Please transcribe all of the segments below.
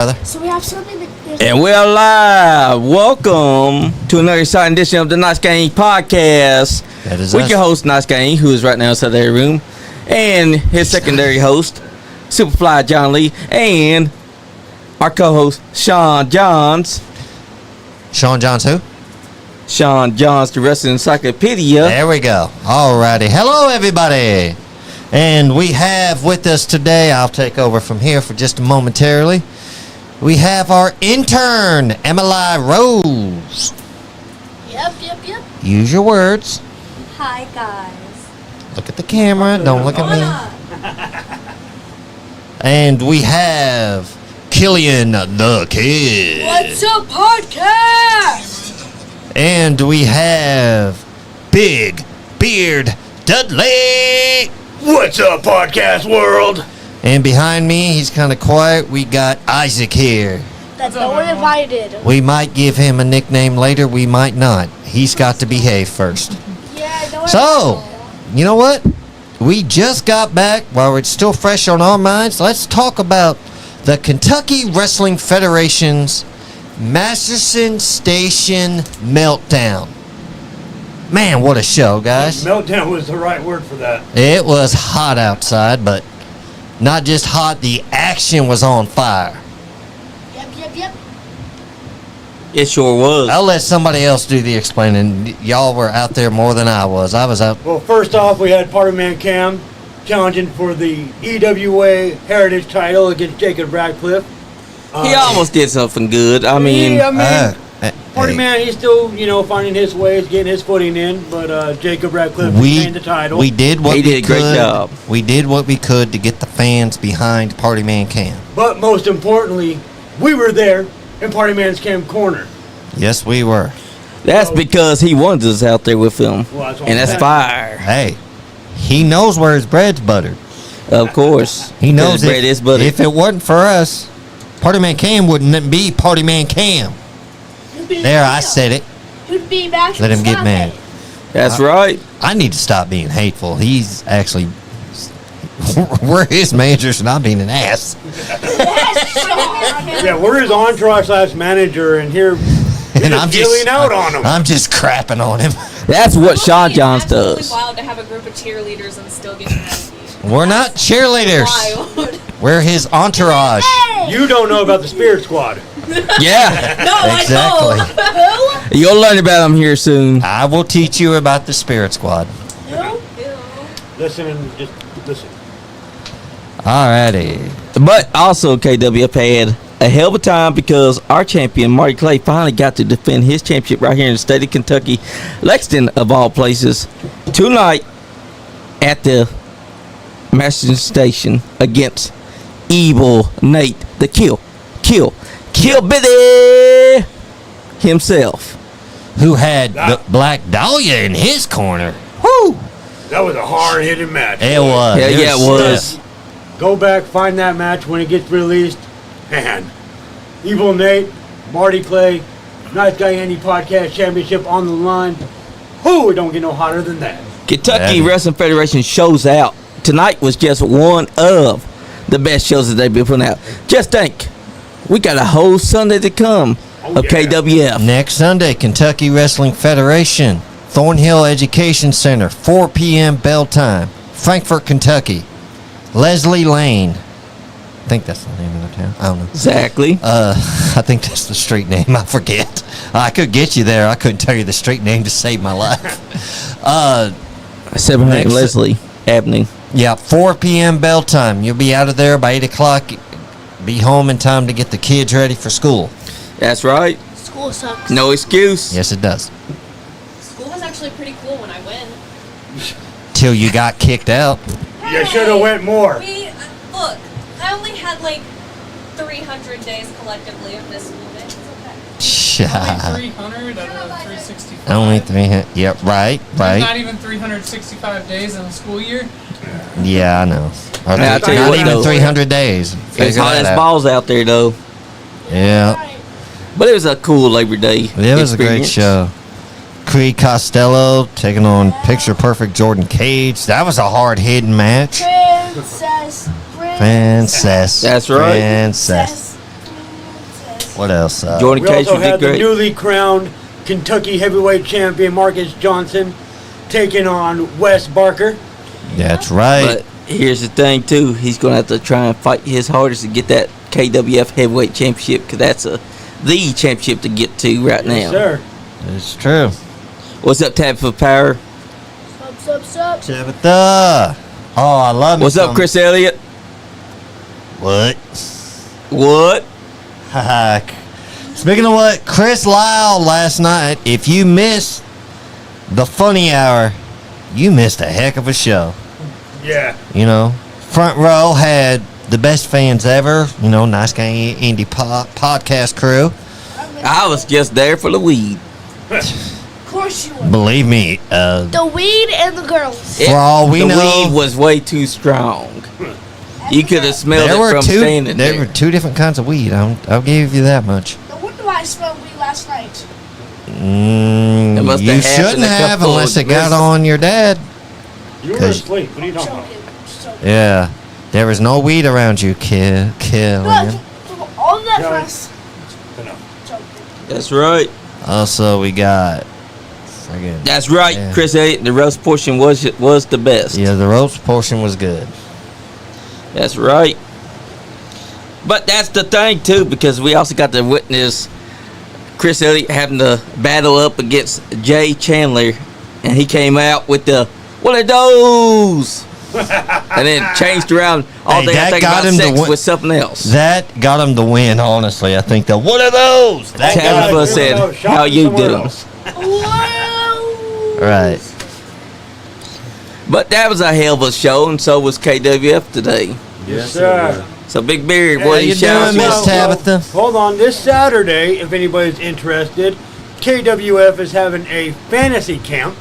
So we have something that... And we're live. Welcome to another exciting edition of the Nice Gang Podcast. That is with us. your host, Nice Gang, who is right now inside the room, and his secondary host, Superfly Johnny Lee, and our co-host, SEAN JAHNS. SEAN JAHNS who? SEAN JAHNS, the Wrestling Encyclopedia. There we go. Alrighty. Hello, everybody. And we have with us today, I'll take over from here for just momentarily. We have our intern, Emily Rose. Yep. Use your words. Hi, guys. Look at the camera. Don't look at me. And we have Killian the Kid. What's up, podcast? And we have Big Beard Dudley. What's up, podcast world? And behind me, he's kind of quiet, we got Isaac here. That's no one invited. We might give him a nickname later, we might not. He's got to behave first. Yeah, no one So, you know what? We just got back, while it's still fresh on our minds, let's talk about the Kentucky Wrestling Federation's Masterson Station Meltdown. Man, what a show, guys. Meltdown was the right word for that. It was hot outside, but not just hot, the action was on fire. Yep. It sure was. I'll let somebody else do the explaining. Y'all were out there more than I was. I was out. Well, first off, we had Party Man Cam challenging for the EWA Heritage title against Jacob Radcliffe. He almost did something good. I mean, Party Man, he's still, finding his ways, getting his footing in, but Jacob Radcliffe retained the title. We did what He we did a great could. job. We did what we could to get the fans behind Party Man Cam. But most importantly, we were there in Party Man's Cam corner. Yes, we were. that's because he wanted us out there with him. Well, that's what And I'm that's saying. fire. Hey, he knows where his bread's buttered. Of course. He knows His bread is buttered. if it wasn't for us, Party Man Cam wouldn't be Party Man Cam. There, I said it. Who'd be back? Let him get mad. That's right. I need to stop being hateful. He's actually, we're his managers and I'm being an ass. Yeah, we're his entourage / manager, and here And I'm just out on him. I'm just crapping on him. That's what SEAN JAHNS It's absolutely does. wild to have a group of cheerleaders and still get your ass beat. We're not cheerleaders. Wild. We're his entourage. You don't know about the Spirit Squad. Yeah. No, Exactly. I You'll learn about him here soon. I will teach you about the Spirit Squad. know. Listen and just listen. Alrighty. But also, KWF had a hell of a time because our champion, Marty Clay, finally got to defend his championship right here in the state of Kentucky, Lexington, of all places, tonight at the Masterson Station against Evil Nate, the Kill Billy himself. Who had the Black Dahlia in his corner. Whoo! That was a hard-hitting match. It was. Yeah, it was. Go back, find that match when it gets released. Man, Evil Nate, Marty Clay, Nice Guy Andy Podcast Championship on the line. Whoo, it don't get no hotter than that. Kentucky Yeah. Wrestling Federation shows out. Tonight was just one of the best shows that they've been putting out. Just think, we got a whole Sunday to come of yeah. KWF. Next Sunday, Kentucky Wrestling Federation, Thornhill Education Center, 4 p.m. bell time, Frankfort, Kentucky. Leslie Lane. I think that's the name of the town. I don't know. Exactly. I think that's the street name. I forget. I could get you there. I couldn't tell you the street name to save my life. 700 next- Leslie Avenue. Yeah, 4 p.m. bell time. You'll be out of there by 8 o'clock. Be home in time to get the kids ready for school. That's right. School sucks. No excuse. Yes, it does. School was actually pretty cool when I went. Till you got kicked out. You should have went more. Look, I only had like 300 days collectively of this school day. It's okay. Shut. 300 out of 365. Only 300. Yep, right. Not even 365 days in a school year. Yeah, I know. Or Yeah, I'll tell you not what, even though. 300 days. It's Figure hot that as out. balls out there, though. Yeah. But it was a cool Labor Day. It was a great experience. show. Creed Costello taking on Picture Perfect Jordan Cage. That was a hard-hitting match. Princess. Princess. That's right. Princess. What else? Jordan We Case also did had the great. newly crowned Kentucky heavyweight champion Marcus Johnson taking on Wes Barker. That's right. But here's the thing, too. He's going to have to try and fight his hardest to get that KWF heavyweight championship, because that's the championship to get to right now. Yes, sir. It's true. What's up, Tabitha Power? Sup. Tabitha. Oh, I love What's me up, some- Chris Elliott? What? What? Haha. Speaking of what, Chris Lyle last night, if you missed the funny hour, you missed a heck of a show. Yeah. You know, front row had the best fans ever. You know, Nice Guy Indie podcast crew. I was just there for the weed. Of course you would. Believe me, The weed and the girls. For all we the know- weed was way too strong. You could have smelled there it were from standing there there. were two different kinds of weed. I'll give you that much. No wonder why I smelled weed last night. It must You have happened shouldn't a have couple unless of it got years- on your dad. You were 'Cause- asleep. What are you talking about? Joking. Yeah, there was no weed around you, kid. No, from all that Yeah. press. Enough. Joking. That's right. Also, we got. Friggin- That's right, Yeah. Chris Elliott. The roast portion was the best. Yeah, the roast portion was good. That's right. But that's the thing too, because we also got to witness Chris Elliott having to battle up against Jay Chandler, and he came out with the "What are those?" and then changed around all Hey, day that thinking got about him to sex win- with something else. That got him to win. Honestly, I think that. What are those? That got him. Tabitha said, "How you doing?" Wow. Right. But that was a hell of a show, and so was KWF today. Yes, sir. So Big Beard, How what are you you shouting? doing, Miss Well, Tabitha? Hold on. This Saturday, if anybody's interested, KWF is having a fantasy camp.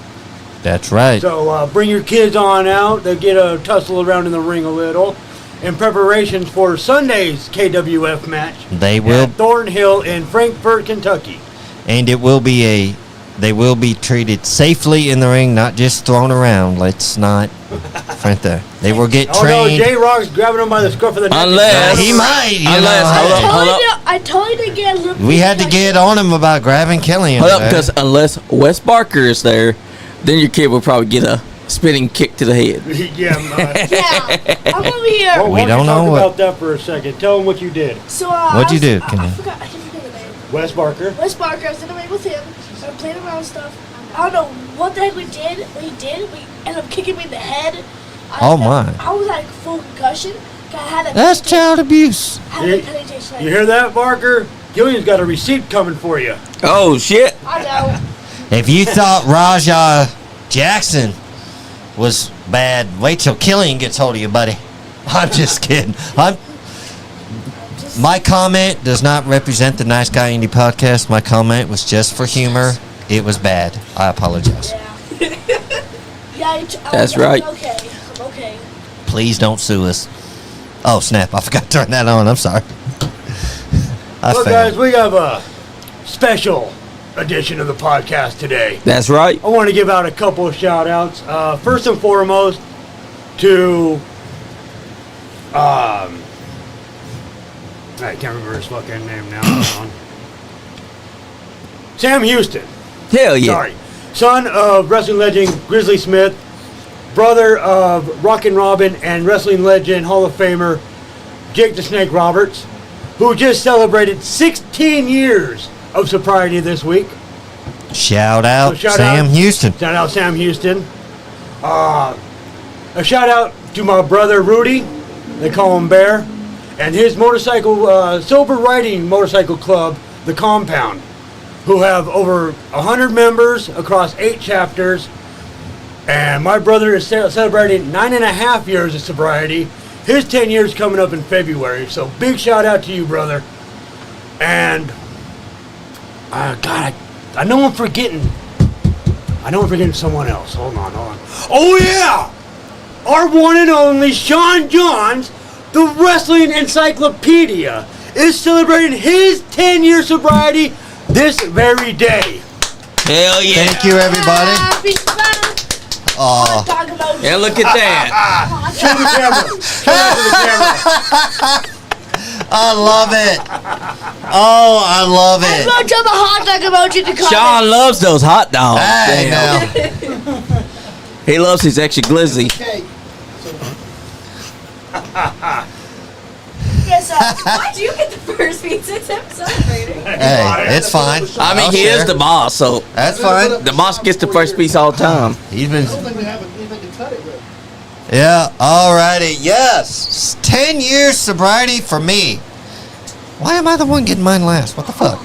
That's right. So bring your kids on out. They get a tussle around in the ring a little. In preparations for Sunday's KWF match They will, at Thornhill in Frankfort, Kentucky. and it will be a. They will be treated safely in the ring, not just thrown around. Let's not front there. They will get Oh no, trained. J-Rock's grabbing him by the scruff of the neck. Unless- He might. You Unless- know, hold hey. on. Hold up. I told you to get a little. We had to get on him about grabbing Kelly. Hold up, because unless Wes Barker is there, then your kid will probably get a spinning kick to the head. Yeah. Yeah, I'm over here. Well, We why don't you talk know what- about that for a second. Tell them what you did. So What'd you do, I Kenny? forgot. I can't forget the name. Wes Barker. Wes Barker. I was in the ring with him. We were playing around and stuff. I don't know what the heck we did. We ended up kicking me in the head. Oh, my. I was like full concussion. I had a That's child abuse. Had a penetration. You hear that, Barker? Gillian's got a receipt coming for you. Oh, shit. I know. If you thought Rajah Jackson was bad, wait till Killian gets hold of you, buddy. I'm just kidding. My comment does not represent the Nice Guy Indie podcast. My comment was just for humor. It was bad. I apologize. Yeah. Yeah. That's right. I'm okay. I'm okay. Please don't sue us. Oh, snap. I forgot to turn that on. I'm sorry. I Well, failed. guys, we have a special edition of the podcast today. That's right. I want to give out a couple of shout outs. First and foremost, to I can't remember his fucking name now. Hold on. Sam Houston. Hell yeah. Sorry. Son of wrestling legend Grizzly Smith, brother of Rockin' Robin and wrestling legend Hall of Famer Jake the Snake Roberts, who just celebrated 16 years of sobriety this week. Shout out So shout Sam out- Houston. Shout out Sam Houston. A shout out to my brother Rudy, they call him Bear, and his motorcycle, sober riding motorcycle club, The Compound, who have over 100 members across 8 chapters. And my brother is celebrating 9.5 years of sobriety. His 10 years coming up in February. So big shout out to you, brother. And God, I know I'm forgetting. I know I'm forgetting someone else. Hold on. Oh yeah, our one and only Sean Johns, the wrestling encyclopedia, is celebrating his 10-year sobriety this very day. Hell yeah. Thank you, everybody. Happy birthday. Oh, Dog emoji. Yeah, look at that. Show the camera. Show that to the camera. I love it. Oh, I love I it. wrote down the hot dog emoji in the comments. Sean loves those hot dogs. Hey, Damn. now. He loves his extra glizzy. Cake. Yes, Why do you get the first piece? It's him celebrating. Hey, it's fine. I mean, I'll he share. is the boss, so That's fine. the boss gets the first piece all the time. He's been. I don't think we have anything to cut it with. Yeah, alrighty. Yes. 10 years sobriety for me. Why am I the one getting mine last? What the fuck?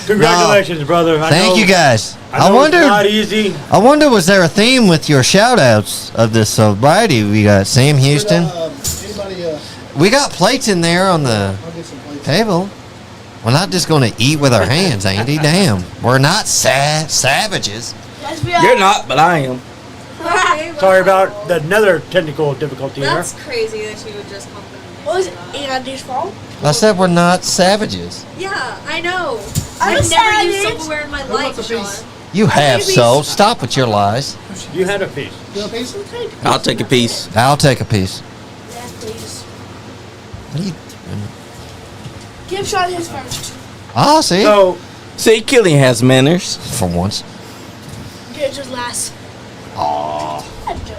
Congratulations, brother. Thank you guys. I know it's not easy. I wonder, was there a theme with your shout outs of this sobriety? We got Sam Houston. Anybody, We got plates in there on the I'll get some plates. table. We're not just going to eat with our hands, Andy. Damn. We're not savages. yes, we are. You're not, but I am. Okay, well, Sorry about the another technical difficulty here. That's crazy that you would just compliment me. What was it? for that. Andy's fault? I said we're not savages. Yeah, I know. I'm I've never used savage. silverware in my Who life, wants a Sean. piece? You have so. Stop with your lies. You had a piece. You want a piece? I'll take a piece. I'll take a piece. Yeah, please. What are you- Give Sean his first. Ah, see? So, See, Killian has manners. For once. Get his last. Aw. I'm joking.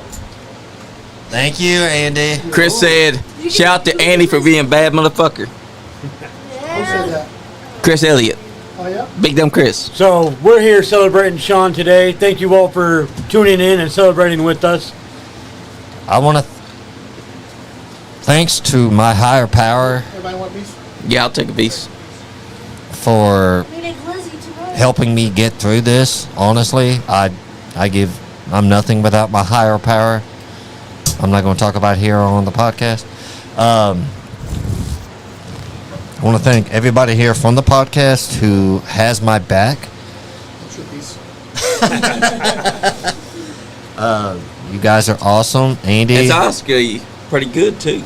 Thank you, Andy. Chris said, shout out to Andy for being a bad motherfucker. Who said Yeah. that? Chris Elliott. Oh, yeah? Big dumb Chris. so we're here celebrating Sean today. Thank you all for tuning in and celebrating with us. I want to. Thanks to my higher power Everybody want a piece? Yeah, I'll take a piece. for We need Lizzie tomorrow. helping me get through this. Honestly, I'm nothing without my higher power. I'm not going to talk about it here on the podcast. I want to thank everybody here from the podcast who has my back. What's your piece? You guys are awesome, Andy. It's Oscar. You pretty good too.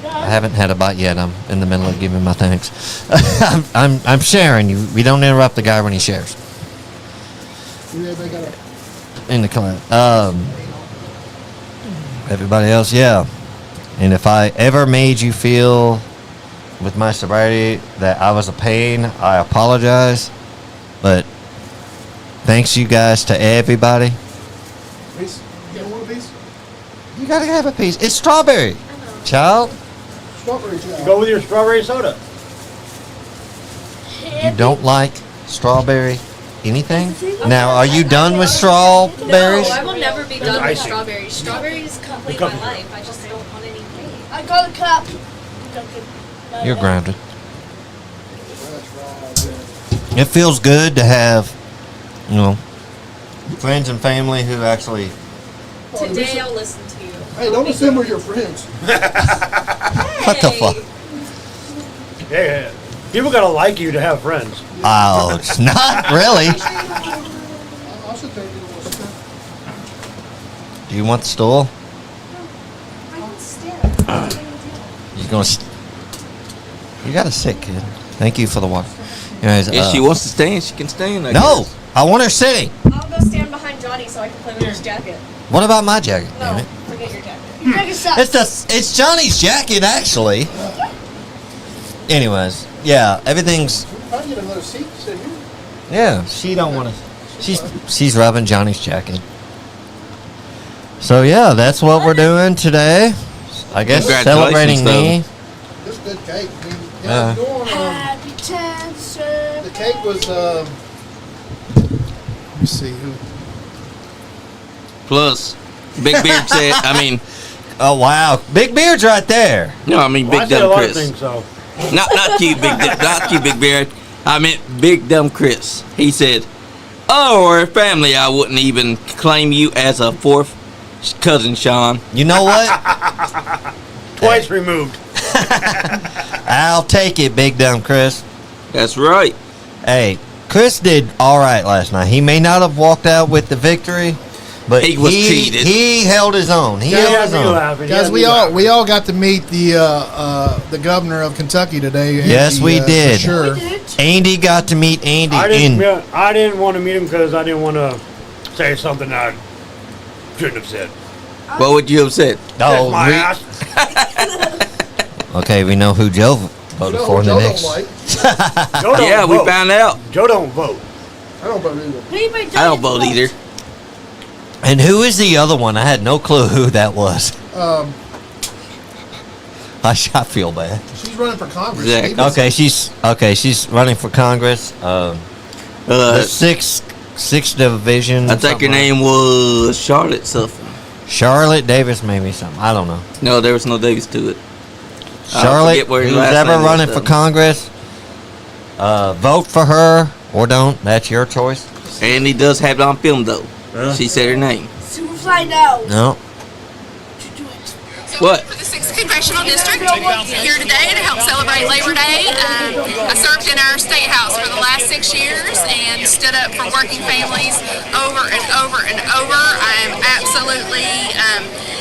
I haven't had a bite yet. I'm in the middle of giving my thanks. I'm sharing. We don't interrupt the guy when he shares Everybody got a... in the class. Everybody else, yeah. And if I ever made you feel with my sobriety that I was a pain, I apologize. But thanks you guys to everybody. Piece? You don't want a piece? You gotta have a piece. It's strawberry, child. Strawberry jar. Go with your strawberry soda. You don't like strawberry anything? Now, are you done with strawberries? No, I will never be done with icing. strawberries. Strawberries complete cup my is life. I just don't want any cake. I got a cup. You're grounded. That's right, yeah. It feels good to have, friends and family who actually. Today I'll listen to you. Hey, don't assume we're your friends. What the fuck? Yeah, people gotta like you to have friends. Oh, it's not really. I'll sit there and do the stuff. Do you want the stool? I can stand. You're gonna. You gotta sit, kid. Thank you for the water. Anyways, If she wants to stand, she can stand. I no, guess. I want her sitting. I'll go stand behind Johnny so I can play with his jacket. What about my jacket? Damn No, it. forget your jacket. You take a suck. It's Johnny's jacket actually. Anyways, yeah, everything's. I'll get another seat. Sit here. Yeah, she don't want to. She's rubbing Johnny's jacket. So yeah, that's what we're doing today. I guess celebrating me. This is good cake. I mean, Yeah. Happy 10th the cake was, let me see who. Plus, Big Beard said, Oh wow, Big Beard's right there. no, I mean Well, I Big said a Dumb lot of Chris. things, so. Not you, not you, Big Beard. I meant Big Dumb Chris. He said, "Oh, or family, I wouldn't even claim you as a fourth cousin, Sean." You know what? Twice removed. I'll take it, Big Dumb Chris. That's right. Hey, Chris did all right last night. He may not have walked out with the victory, but He was cheated. He held his own. He Yeah, held yeah, his me own. laughing. Guys, yeah, we me all laughing. got to meet the governor of Kentucky today. Yes, Andy, we for did. sure. Andy got to meet Andy. I didn't want to meet him because I didn't want to say something I shouldn't have said. What would you have said? That's my ass. Okay, we know who Joe voted for in the Joe next. don't like. Joe don't Yeah, we vote. found out. Joe don't vote. I don't vote either. I don't vote either. And who is the other one? I had no clue who that was. I feel bad. She's running for Congress. Exactly. Stevenson. She's running for Congress. The sixth division. I think her something name was Charlotte something. like- Charlotte Davis, maybe something. I don't know. No, there was no Davis to it. I Charlotte, forget where his who's last ever name was, running for though. Congress, vote for her or don't. That's your choice. And he does have it on film though. She said her name. Superfly, no. No. What? For the 6th Congressional District, here today to help celebrate Labor Day. I served in our state house for the last 6 years and stood up for working families over and over and over. I'm absolutely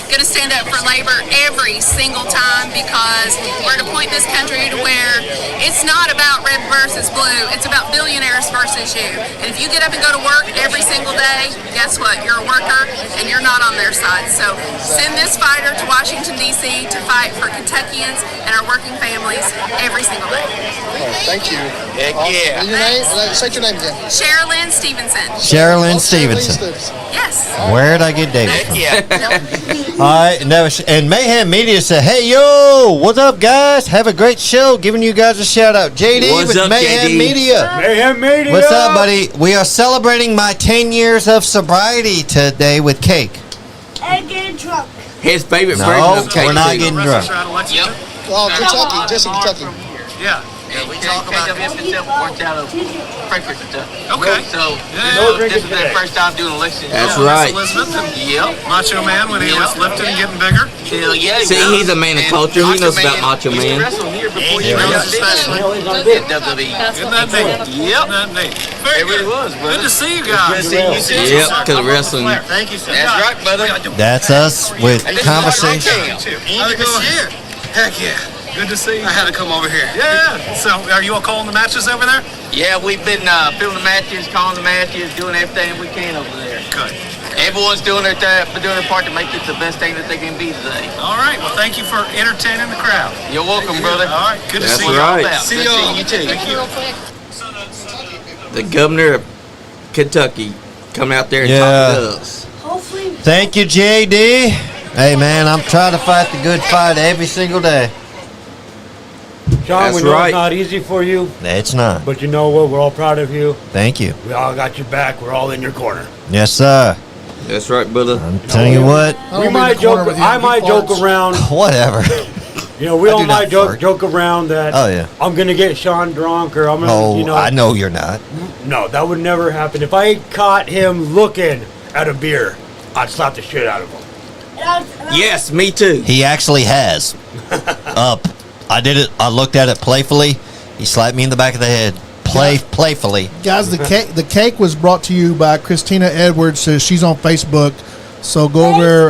going to stand up for labor every single time because we're at a point in this country to where it's not about red versus blue. It's about billionaires versus you. And if you get up and go to work every single day, guess what? You're a worker and you're not on their side. So send this fighter to Washington, D.C. to fight for Kentuckians and our working families every single day. Thank you. Heck yeah. And your name? Say your name again. Sherilyn Stevenson. Sherilyn Oh, Stevenson. Yes. Where'd I get Davis from? Yeah. All right, and Mayhem Media said, "Hey yo, what's up, guys? Have a great show. Giving you guys a shout out, JD What's with up, Mayhem JD? Media. Mayhem Media. What's up, buddy? We are celebrating my 10 years of sobriety today with cake. And getting drunk. His favorite version No, of cake. we're not too. getting drunk. Yep. Oh, Kentucky. Just in Kentucky. Yeah. We talk about KWF worked out of Frankfurt, Kentucky. Okay. So, No this drinking is their today. first time doing elections. That's Yeah, right. Elizabeth and Yep. Macho Man when he was lifting and getting bigger. Hell yeah. See, he's a man of culture. He knows about Macho He Man. wrestled here before he you knows wrestled especially. in WWE. Isn't that neat? Yep. Isn't that neat? Very It really good. was, brother. Good to see you guys. Good to see you too. Yep, because wrestling. Thank you, sir. That's right, brother. That's us with And this is conversation. my Too. How's it going? here. Heck yeah. Good to see you. I had to come over here. Yeah. So, are you all calling the matches over there? Yeah, we've been filming the matches, calling the matches, doing everything we can over there. Good. Everyone's doing their part to make it the best thing that they can be today. All right. Well, thank you for entertaining the crowd. You're welcome, brother. All right. Good to That's see you. right. About. See Good y'all. seeing you too. Thank you. The governor of Kentucky come out there and Yeah. talk to us. Hopefully. Thank you, JD. Hey, man, I'm trying to fight the good fight every single day. John, That's we know right. it's not easy for you, It's not. but you know what? We're all proud of you. Thank you. We all got your back. We're all in your corner. Yes, sir. That's right, brother. I'm telling you what. I We don't might mean to corner joke. with you. I He might joke farts. around. Whatever. You know, we I all do not might joke fart. around that. Oh, yeah. I'm gonna get Sean drunk, or I'm gonna. Oh, you know, I know you're not. No, that would never happen. If I caught him looking at a beer, I'd slap the shit out of him. Yes, me too. He actually has. Up. I did it. I looked at it playfully. He slapped me in the back of the head. Playfully. Guys, the cake was brought to you by Christina Edwards. She's on Facebook, so go over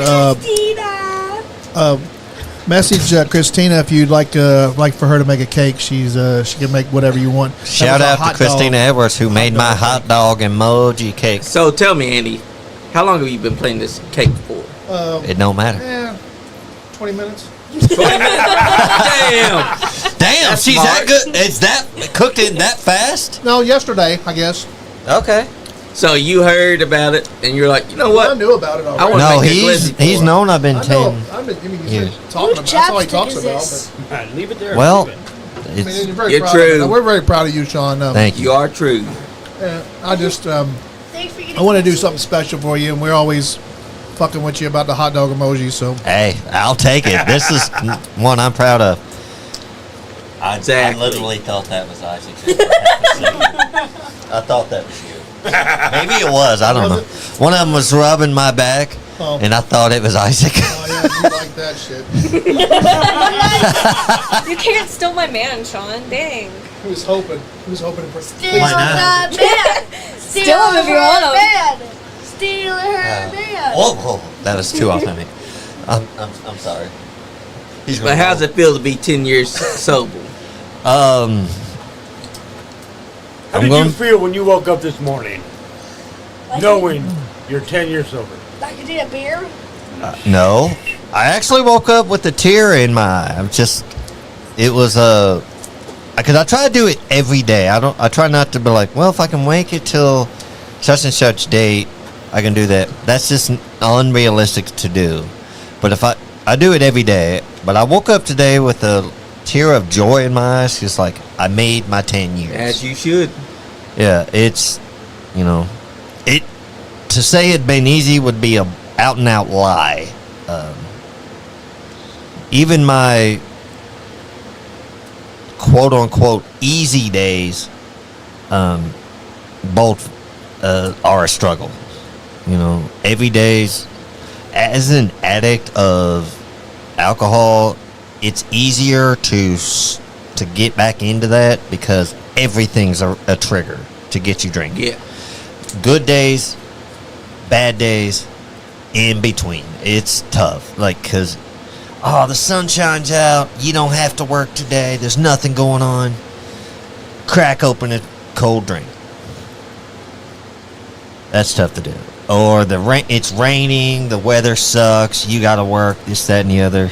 message Christina if you'd like for her to make a cake. She can make whatever you want. That Shout was a out to hot Christina dog. Edwards who made my hot dog emoji cake. So tell me, Andy, how long have you been playing this cake for? It don't matter. 20 minutes. 20 minutes? Damn. Damn, That's she's smart. that good. It's that cooked in that fast. No, yesterday, I guess. Okay. So you heard about it, and you're like, you know I what? knew about it already. I wanna No, make this he's listen. known I've been I know. telling. I've been he's Yeah. been talking about. That's all he talks about. This? Leave it there. Well, Leave it. But, I mean, it's you're very You're proud true. Of it. We're very proud of you, Sean. thank you. You are true. I just Thanks for getting I want to do something special for you, and we're always fucking with you about the hot dog emoji. So Hey, I'll take it. This is one I'm proud of. Exactly. I literally thought that was Isaac. I thought that was you. Maybe it was. I don't know. One of them was rubbing my back, Oh. and I thought it was Isaac. oh yeah, you like that shit. You can't steal my man, Sean. Dang. He was hoping. For Steal Why not? the man. Steal him if you want him. Man. Steal her man. Whoa, that was too authentic. I'm sorry. He's But how's it feel to be 10 years sober? How I'm did going- you feel when you woke up this morning, knowing you're 10 years sober? Like you did a beer? No, I actually woke up with a tear in my eye. I'm just it was because I try to do it every day. I try not to be like, well, if I can make it till such and such date, I can do that. That's just unrealistic to do. But if I do it every day. But I woke up today with a tear of joy in my eyes, just like I made my 10 years. As you should. Yeah, it's, it to say it'd been easy would be a out and out lie. Even my quote unquote easy days, both are a struggle. Every day's, as an addict of alcohol, it's easier to get back into that because everything's a trigger to get you drinking. Yeah. Good days, bad days, in between. It's tough. Because, the sun shines out. You don't have to work today. There's nothing going on. Crack open a cold drink. That's tough to do. Or it's raining. The weather sucks. You got to work. This, that, and the other.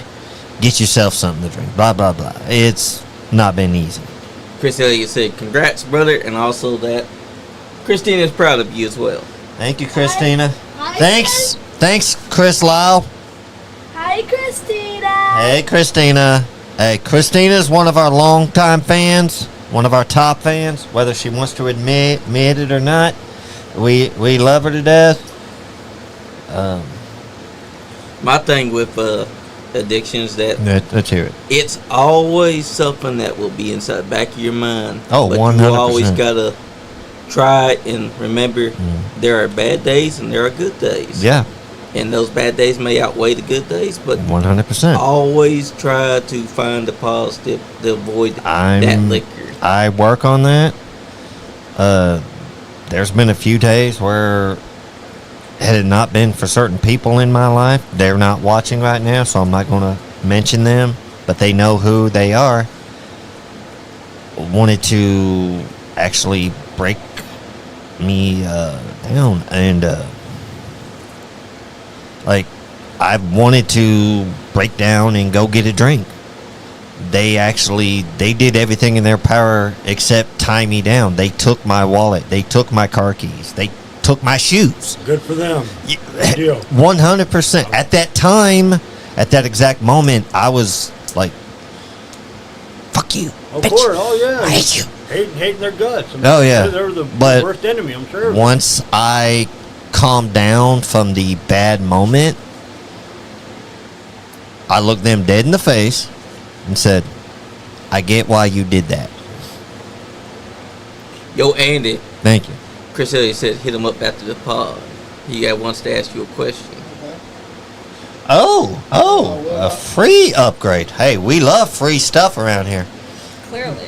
Get yourself something to drink. Blah, blah, blah. It's not been easy. Chris Elliott said, congrats, brother, and also that Christina's proud of you as well. Thank you, Christina. Hi, Thanks, Chris Lyle. Hi, Christina. Hey, Christina. Hey, Christina's one of our longtime fans, one of our top fans, whether she wants to admit it or not. We love her to death. My thing with addictions let's hear it. It's always something that will be inside the back of your mind. Oh, but 100%. You always gotta try and remember there are bad days and there are good days. Yeah. And those bad days may outweigh the good days, but 100%. always try to find the positive to avoid that liquor. I work on that. There's been a few days where, had it not been for certain people in my life, they're not watching right now, so I'm not going to mention them, but they know who they are, wanted to actually break me down. And I wanted to break down and go get a drink. They did everything in their power except tie me down. They took my wallet. They took my car keys. They took my shoes. Good for them. Good deal. 100%. At that time, at that exact moment, I was like, fuck you. Of bitch. course. Oh, yeah. I hate you. Hating their guts. Oh, yeah. They're the But worst enemy, I'm sure. Once I calmed down from the bad moment, I looked them dead in the face and said, I get why you did that. Yo, Andy. Thank you. Chris Elliott said wants to pod. He wants to ask you a question. A free upgrade. Hey, we love free stuff around here. Clearly.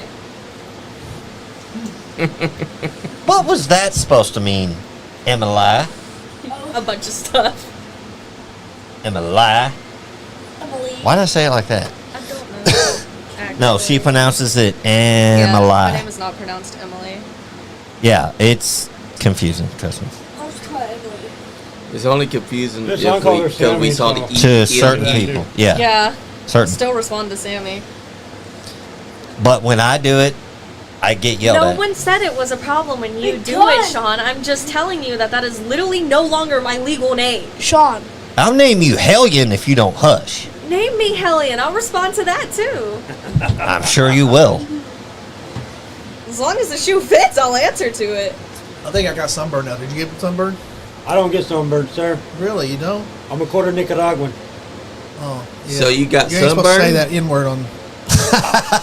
What was that supposed to mean, Emily? A bunch of stuff. Emily? Why did I say it like that? I don't know. Actually. No, she pronounces it Yeah, Emily. my name is not pronounced Emily. Yeah, it's confusing, trust me. It's only confusing This if uncle or because Sammy we saw the song. E To in certain the- people. Yeah. Yeah. Certain. Still respond to Sammy. But when I do it, I get yelled No at. one said it was a problem when you do God. it, Sean. I'm just telling you that is literally no longer my legal name. Sean. I'll name you Hellion if you don't hush. Name me Hellion. I'll respond to that too. I'm sure you will. As long as the shoe fits, I'll answer to it. I think I got sunburned now. Did you get sunburned? I don't get sunburned, sir. Really? You don't? I'm a quarter Nicaraguan. Oh, yeah. So you got You ain't supposed to say sunburned? that N-word on.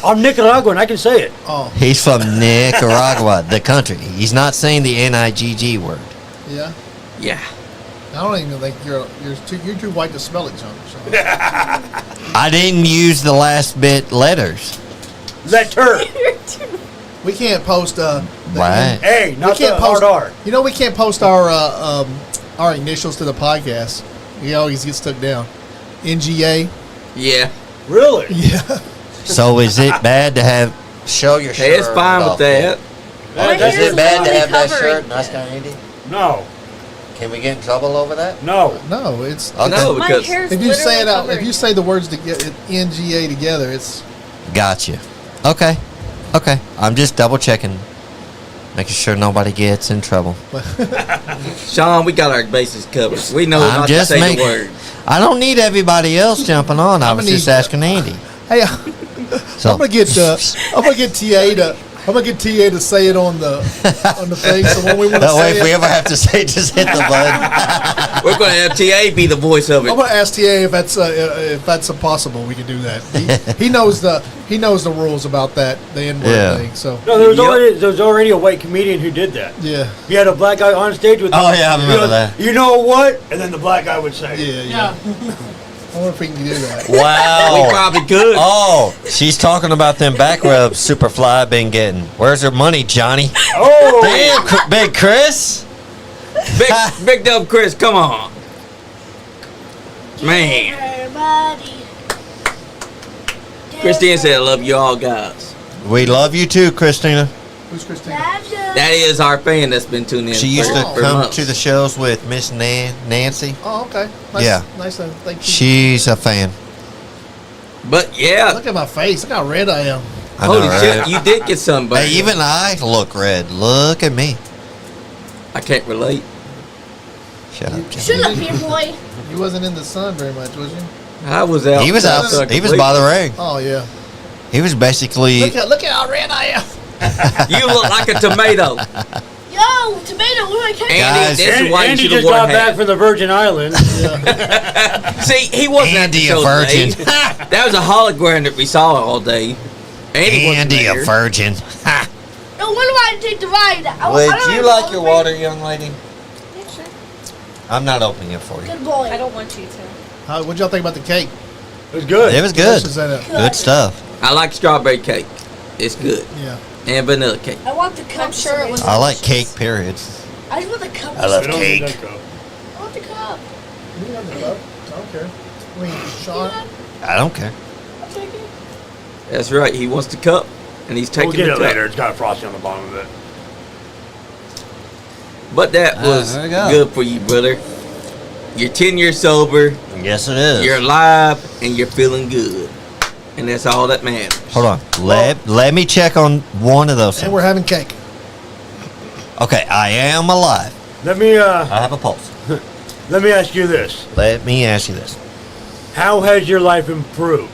I'm Nicaraguan. I can say it. Oh, He's from Nicaragua, the country. He's not saying the N-I-G-G word. yeah. Yeah. I don't even think you're too white to smell it, Sean. I didn't use the last bit letters. That turd. We can't post. Right. Hey, not can't the hard post- R. You know, we can't post our initials to the podcast. He always gets took down. NGA. Yeah. Really? Yeah. So is it bad to show your shirt? Hey, it's fine with off that. My Is hair's it bad to literally have that covering shirt? it. Nice guy, Andy. No. Can we get in trouble over that? No. No, it's. Okay. No, My because hair's If you say it literally out, if covering you say the words to get NGA together, it's. Gotcha. Okay. I'm just double checking, making sure nobody gets in trouble. Sean, we got our bases covered. We know I'm not just to say making. the word. I don't need everybody else jumping on. I was just asking Andy. Hey, So I'm gonna get TA to say it on the thing. So when we want to that way, say if we it, ever have to say, just hit the button. We're going to have TA be the voice of it. I'm gonna ask TA if that's possible. We can do that. He knows the rules about that, the N-word Yeah. thing. So No, there was already a white comedian who did that. yeah, He had a black guy on stage with him. Oh, yeah, I remember He goes, that. You know what? And then the black guy would say, yeah. I wonder if we can do that. We Wow. probably could. Oh, she's talking about them back rubs Superfly been getting. Where's her money, Johnny? Oh! Damn, Big Chris. Big Dub Chris, come on. Man. Everybody. Christine said, I love you all guys. We love you too, Christina. Who's Christina? That is our fan that's been tuning in. She used to for come months. to the shows with Miss Nancy. Oh, okay. Nice, Yeah. Nice. Thank you. She's a fan. But yeah, Look at my face. Look how red I am. I know, holy shit, right? you did get sunburned. Hey, even I look red. Look at me. I can't relate. Shut up, Johnny. Shut up, here, boy. You wasn't in the sun very much, was you? I was out. He was out. He was by the ring. Oh yeah. He was basically. Look at how red I am. You look like a tomato. Yo, tomato, what do I catch? Guys, Andy, this is why Andy you should just have worn got a back hat. from the Virgin Islands. See, he wasn't at the Andy, a show virgin. today. That was a hologram that we saw all day. Andy wasn't Andy, a there. virgin. Ha. No wonder why I didn't take the ride. I Would don't you know like the your way. water, young lady? Yeah, sure. I'm not opening it for you. Good boy. I don't want you to. What'd y'all think about the cake? It was good. It was good. Is that a- Good stuff. I like strawberry cake. It's good. Yeah. And vanilla cake. I want the cup. I'm sure it was- I like cake, period. I just want the cup. I love We don't need cake. that cup. I want the cup. You can have the cup. I don't care. I mean, Sean. I don't care. I'll take it. That's right. He wants the cup, and he's taking We'll get the it cup. later. It's got a frosting on the bottom of it. But that was there we go. good for you, brother. You're 10 years sober. Yes, it is. You're alive, and you're feeling good. And that's all that matters. Hold on. Let me check on one of those And things. we're having cake. Okay, I am alive. Let me I have a pulse. let me ask you this: Let me ask you this. how has your life improved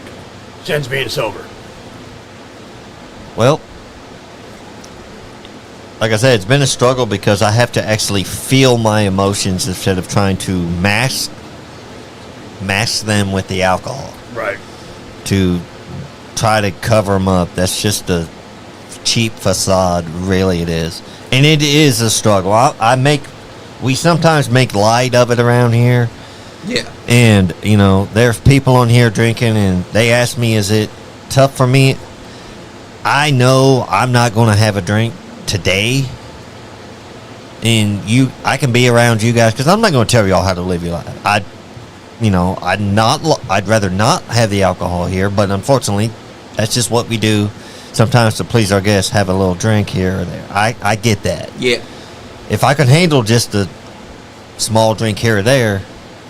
since being sober? Well, like I said, it's been a struggle because I have to actually feel my emotions instead of trying to mask them with the alcohol Right. to try to cover them up. That's just a cheap facade, really. It is, and it is a struggle. We sometimes make light of it around here. Yeah. And, you know, there's people on here drinking, and they ask me, is it tough for me? I know I'm not going to have a drink today. And I can be around you guys, because I'm not going to tell y'all how to live your life. I'd rather not have the alcohol here, but unfortunately, that's just what we do. Sometimes to please our guests, have a little drink here or there. I get that. Yeah. If I could handle just a small drink here or there,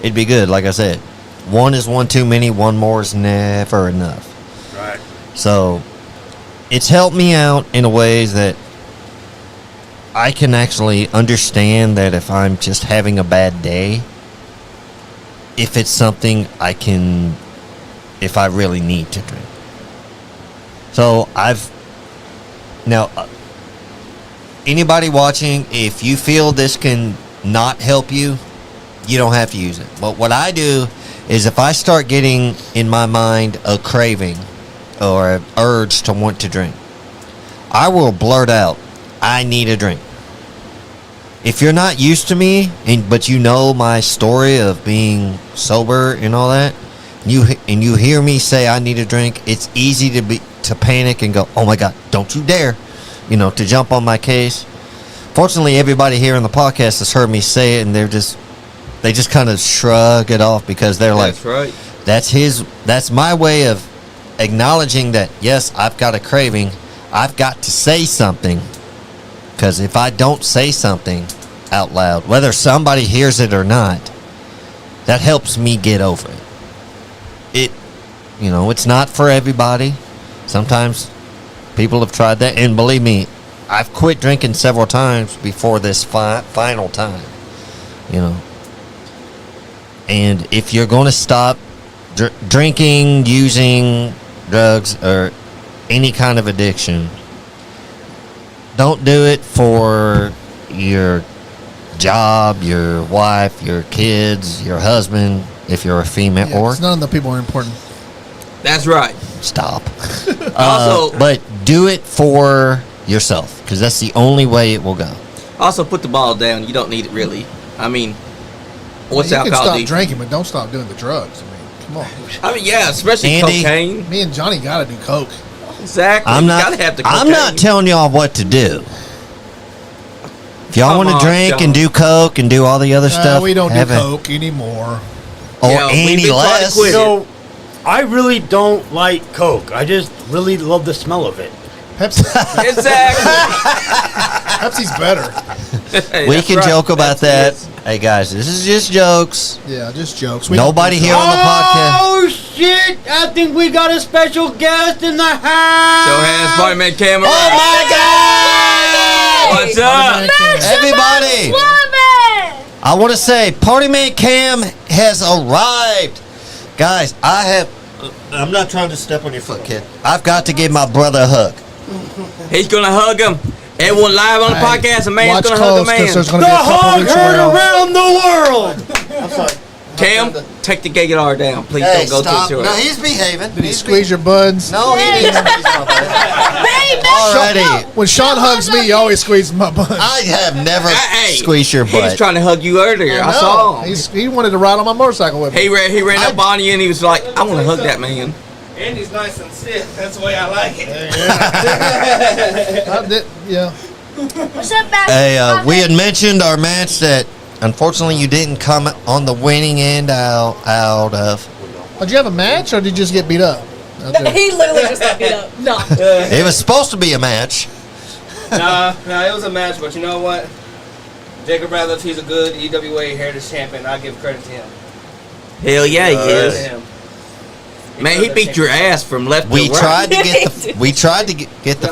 it'd be good. Like I said, one is one too many, one more is never enough. Right. So it's helped me out in a ways that I can actually understand that if I'm just having a bad day, if it's something if I really need to drink. So anybody watching, if you feel this can not help you, you don't have to use it. But what I do is if I start getting in my mind a craving or an urge to want to drink, I will blurt out, I need a drink. If you're not used to me, but you know my story of being sober and all that, and you hear me say I need a drink, it's easy to panic and go, oh my God, don't you dare, to jump on my case. Fortunately, everybody here on the podcast has heard me say it, and they just kind of shrug it off because they're That's like, right. that's my way of acknowledging that, yes, I've got a craving. I've got to say something, because if I don't say something out loud, whether somebody hears it or not, that helps me get over it. It's not for everybody. Sometimes people have tried that, and believe me, I've quit drinking several times before this final time. You know. And if you're going to stop drinking, using drugs, or any kind of addiction, don't do it for your job, your wife, your kids, your husband, if you're a female. Yeah, or none of the people are important. That's right. Stop. Also, but do it for yourself, because that's the only way it will go. Also, put the ball down. You don't need it really. I mean, what's You can alcohol stop do? drinking, but don't stop doing the drugs. I mean, come on. I mean, yeah, especially Andy, cocaine. Me and Johnny got to do coke. Exactly. I'm You not. gotta have the cocaine. I'm not telling y'all what to do. If y'all Come want to on, drink John. and do coke and do all the other stuff, We don't do have it. coke anymore. Or Yeah, we've any been trying to less. quit. So, I really don't like Coke. I just really love the smell of it. Pepsi, Exactly. Pepsi's better. Hey, We that's can right. joke about That's that. Hey guys, this is just jokes. Yeah, just jokes. Nobody here on the podcast. Oh shit! I think we got a special guest in the house. So has Party Man Cam Oh my God! What's up? Everybody! I want to say, Party Man Cam has arrived. Guys, I'm not trying to step on your foot, kid. I've got to give my brother a hug. He's gonna hug him. Everyone live on the podcast. A man's Watch gonna hug a close, 'cause man. there's going The to be a couple hog weeks heard around. around the world. I'm sorry. Cam, take the gay guitar down. Please Hey, don't go stop. too No, soon. he's behaving. Did he squeeze your buds? No, he didn't squeeze my butt. Alrighty. When Sean hugs me, he always squeezes my butt. I have never Hey, squeezed your He was butt. trying to hug you earlier. I saw him. He wanted to ride on my motorcycle with me. He ran up on you and he was like, I want to hug that man. Andy's nice and stiff. That's the way I like it. Yeah. What's up, Matt? Hey, we had mentioned our match that unfortunately you didn't come on the winning end out of. Did you have a match, or did you just get beat up? out there? He literally just got beat up. No. It was supposed to be a match. Nah, it was a match, but you know what? Jacob Ratliff, he's a good EWA Heritage Champion. I give credit to him. Hell yeah, he Credit to is. him. Man, he beat your ass from left We to right. tried to get the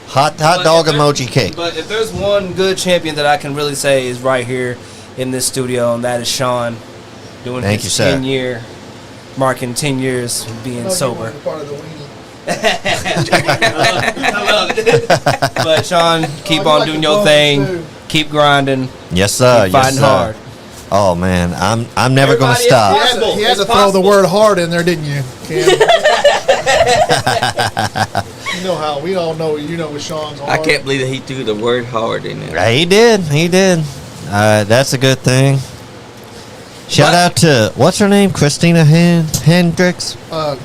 hot dog emoji cake. But if there's one good champion that I can really say is right here in this studio, and that is Sean, doing Thank you, his sir. 10-year, marking 10 years of being sober. Part of the weenie. I love it. But Sean, keep on doing your thing. Keep grinding. Yes, sir. Keep Yes, fighting sir. hard. Oh man, I'm never going to Everybody is stop. possible. He had It's to throw the possible. word hard in there, didn't you, Cam? You know how we all know. You know with Sean's hard. I can't believe that he threw the word hard in there. He did. That's a good thing. Shout out to what's her name, Christina Hendricks.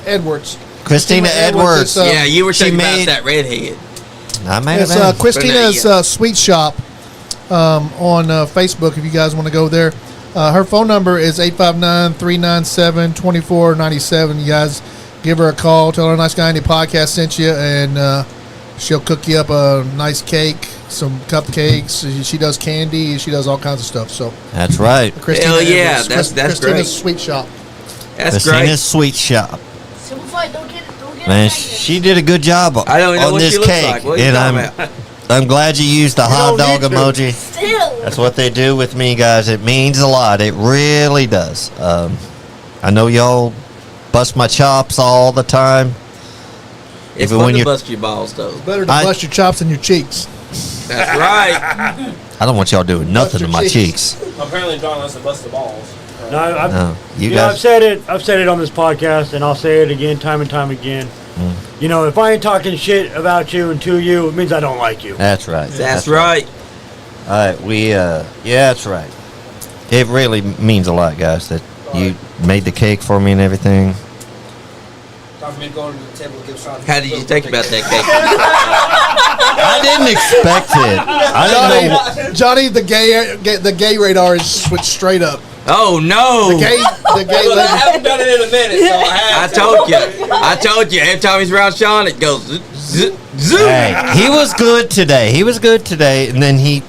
Edwards. Christina Edwards. It's, Yeah, you were she talking about made- that redhead. I made It's it. Christina's Sweet Shop on Facebook. If you guys want to go there, her phone number is 859-397-2497. You guys give her a call. Tell her Nice Guy Andy podcast sent you, and she'll cook you up a nice cake, some cupcakes. She does candy. She does all kinds of stuff. So That's right. Christina Hell yeah, Edwards. that's Christina's great. Sweet Shop. That's Christina's great. Sweet Shop. Superfly, don't get Man, pregnant. she did a good job I don't know on what this she looks cake, like. What are you and talking about? I'm glad you used the hot don't dog need to. emoji. Still. That's what they do with me, guys. It means a lot. It really does. I know y'all bust my chops all the time. It's Even fun when to you- bust your balls, though. Better to I- bust your chops in your cheeks. That's right. I don't want y'all doing nothing to your my cheeks. cheeks. Apparently, John wants to bust the balls. No, I've, No, you you know, I've guys. said it. I've said it on this podcast, and I'll say it again, time and time again. You know, if I ain't talking shit about you and to you, it means I don't like you. That's right. That's right. All right, yeah, that's right. It really means a lot, guys, that you made the cake for me and everything. Time for me to go to the table and give Sean. How did you think about that I didn't expect it. I didn't know. Johnny, the gay radar is switched straight up. cake? Oh, no. The gay Look, I legend. haven't done it in a minute, so I I have. told you. Every time he's around Sean, it goes zoom. Hey, he was good today. And then he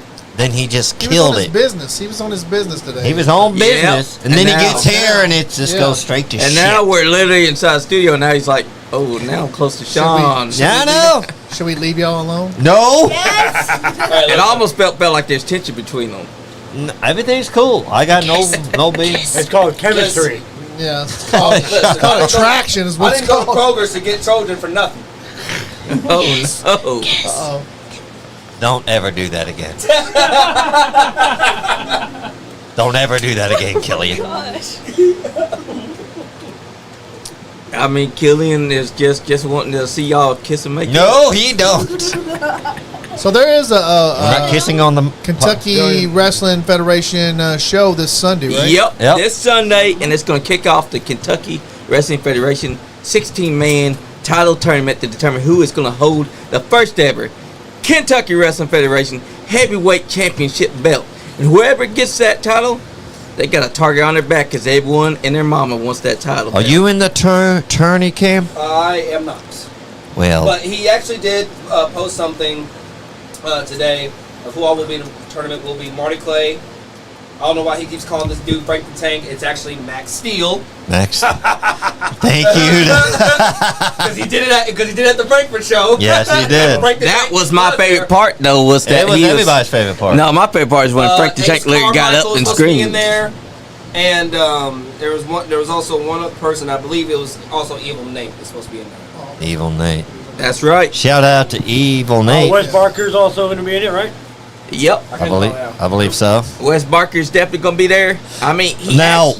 just He was on killed his it. business. He was on his business today. He was on Yep. business, and And then he now- gets here, and it just Yeah. goes straight to And shit. now we're literally inside the studio, and now he's like, Oh, now I'm close to Sean. Should we leave y'all alone? No. Yes. It almost felt like there's tension between them. Everything's cool. I got no beef. It's called chemistry. Yeah, it's called attraction. Is I what it's didn't go to called. Kroger's to get Trojan for nothing. Oh, no. Uh-oh. Don't ever do that again. Don't ever do that again, Killian. Gosh. I mean, Killian is just wanting to see y'all kiss and make No, he don't. So there is We're not kissing on the Kentucky Wrestling Federation show this Sunday, right? Yep, this Sunday, and it's going to kick off the Kentucky Wrestling Federation 16-man title tournament to determine who is going to hold the first ever Kentucky Wrestling Federation Heavyweight Championship belt. And whoever gets that title, they got a target on their back because everyone and their mama wants that title. Are you in the tourney, Cam? I am not. Well, But he actually did post something today of who all will be in the tournament. Will be Marty Clay. I don't know why he keeps calling this dude Frank the Tank. It's actually Max Steel. Max. Thank you. Because he did it at the Frankfurt show. Yes, he did. That was my favorite part, though. Was that It was everybody's favorite part. No, my favorite part is when Frank the Tank literally got up and screamed. In there, and there was also one other person. I believe it was also Evil Nate was supposed to be in there. Evil Nate. That's right. Shout out to Evil Nate. Wes Barker's also going to be in it, right? Yep. I believe so. Wes Barker's definitely going to be there. I mean,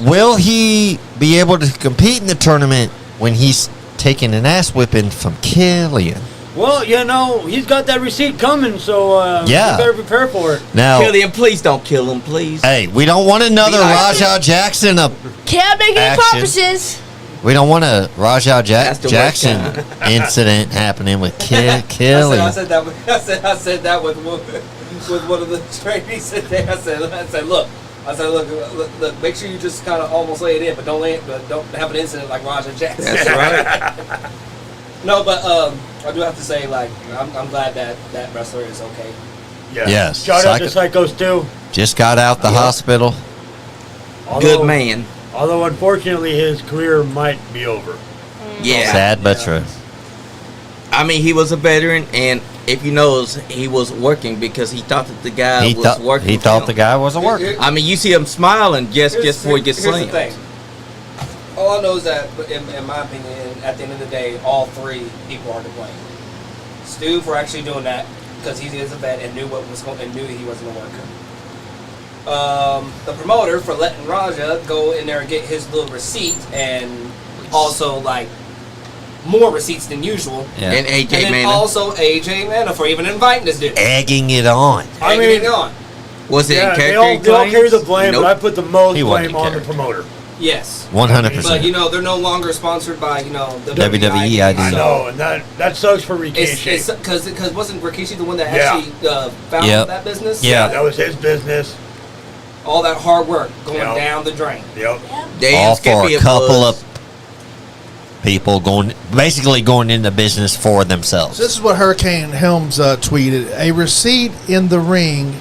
will he be able to compete in the tournament when he's taking an ass whipping from Killian? Well, he's got that receipt coming, so you better prepare for it. Now, Killian, please don't kill him, please. Hey, we don't want another Rajah Jackson Can't make any action. promises. We don't want a Rajah Jackson incident happening with Killian. I said that with one of the trainees today. I said, look, make sure you just kind of almost lay it in, but don't have an incident like Rajah Jackson. That's right. No, but I do have to say, like, I'm glad that wrestler is okay. Yeah. Yes. Shout out to Psychos too. Just got out the hospital. Good man. Although unfortunately his career might be over. Yeah. Sad but true. I mean, he was a veteran, and if you notice, he was working because he thought that the guy was working. He thought the guy was a worker. I mean, you see him smiling just before he gets slammed. Here's the thing. All I know is that, in my opinion, at the end of the day, all three people are to blame. Stu for actually doing that because he is a vet and knew what was going and knew he wasn't a worker. The promoter for letting Raja go in there and get his little receipt and also like more receipts than usual. Yeah. And AJ And then Mana. also AJ Mana for even inviting this dude. Egging it on. Egging it on. Was it in they character? all carry the blame, Nope. but I put the most He wasn't blame in on the promoter. Yes. 100%. But they're no longer sponsored by the WWE, I I know, and that sucks for Rikishi. Because wasn't Rikishi the one that Yeah. actually founded that business? Yeah. That was his business. All that hard work going Yep. down the drain. Yep. Damn, All for Skippy, a it couple was. of people basically going into business for themselves. This is what Hurricane Helms tweeted. A receipt in the ring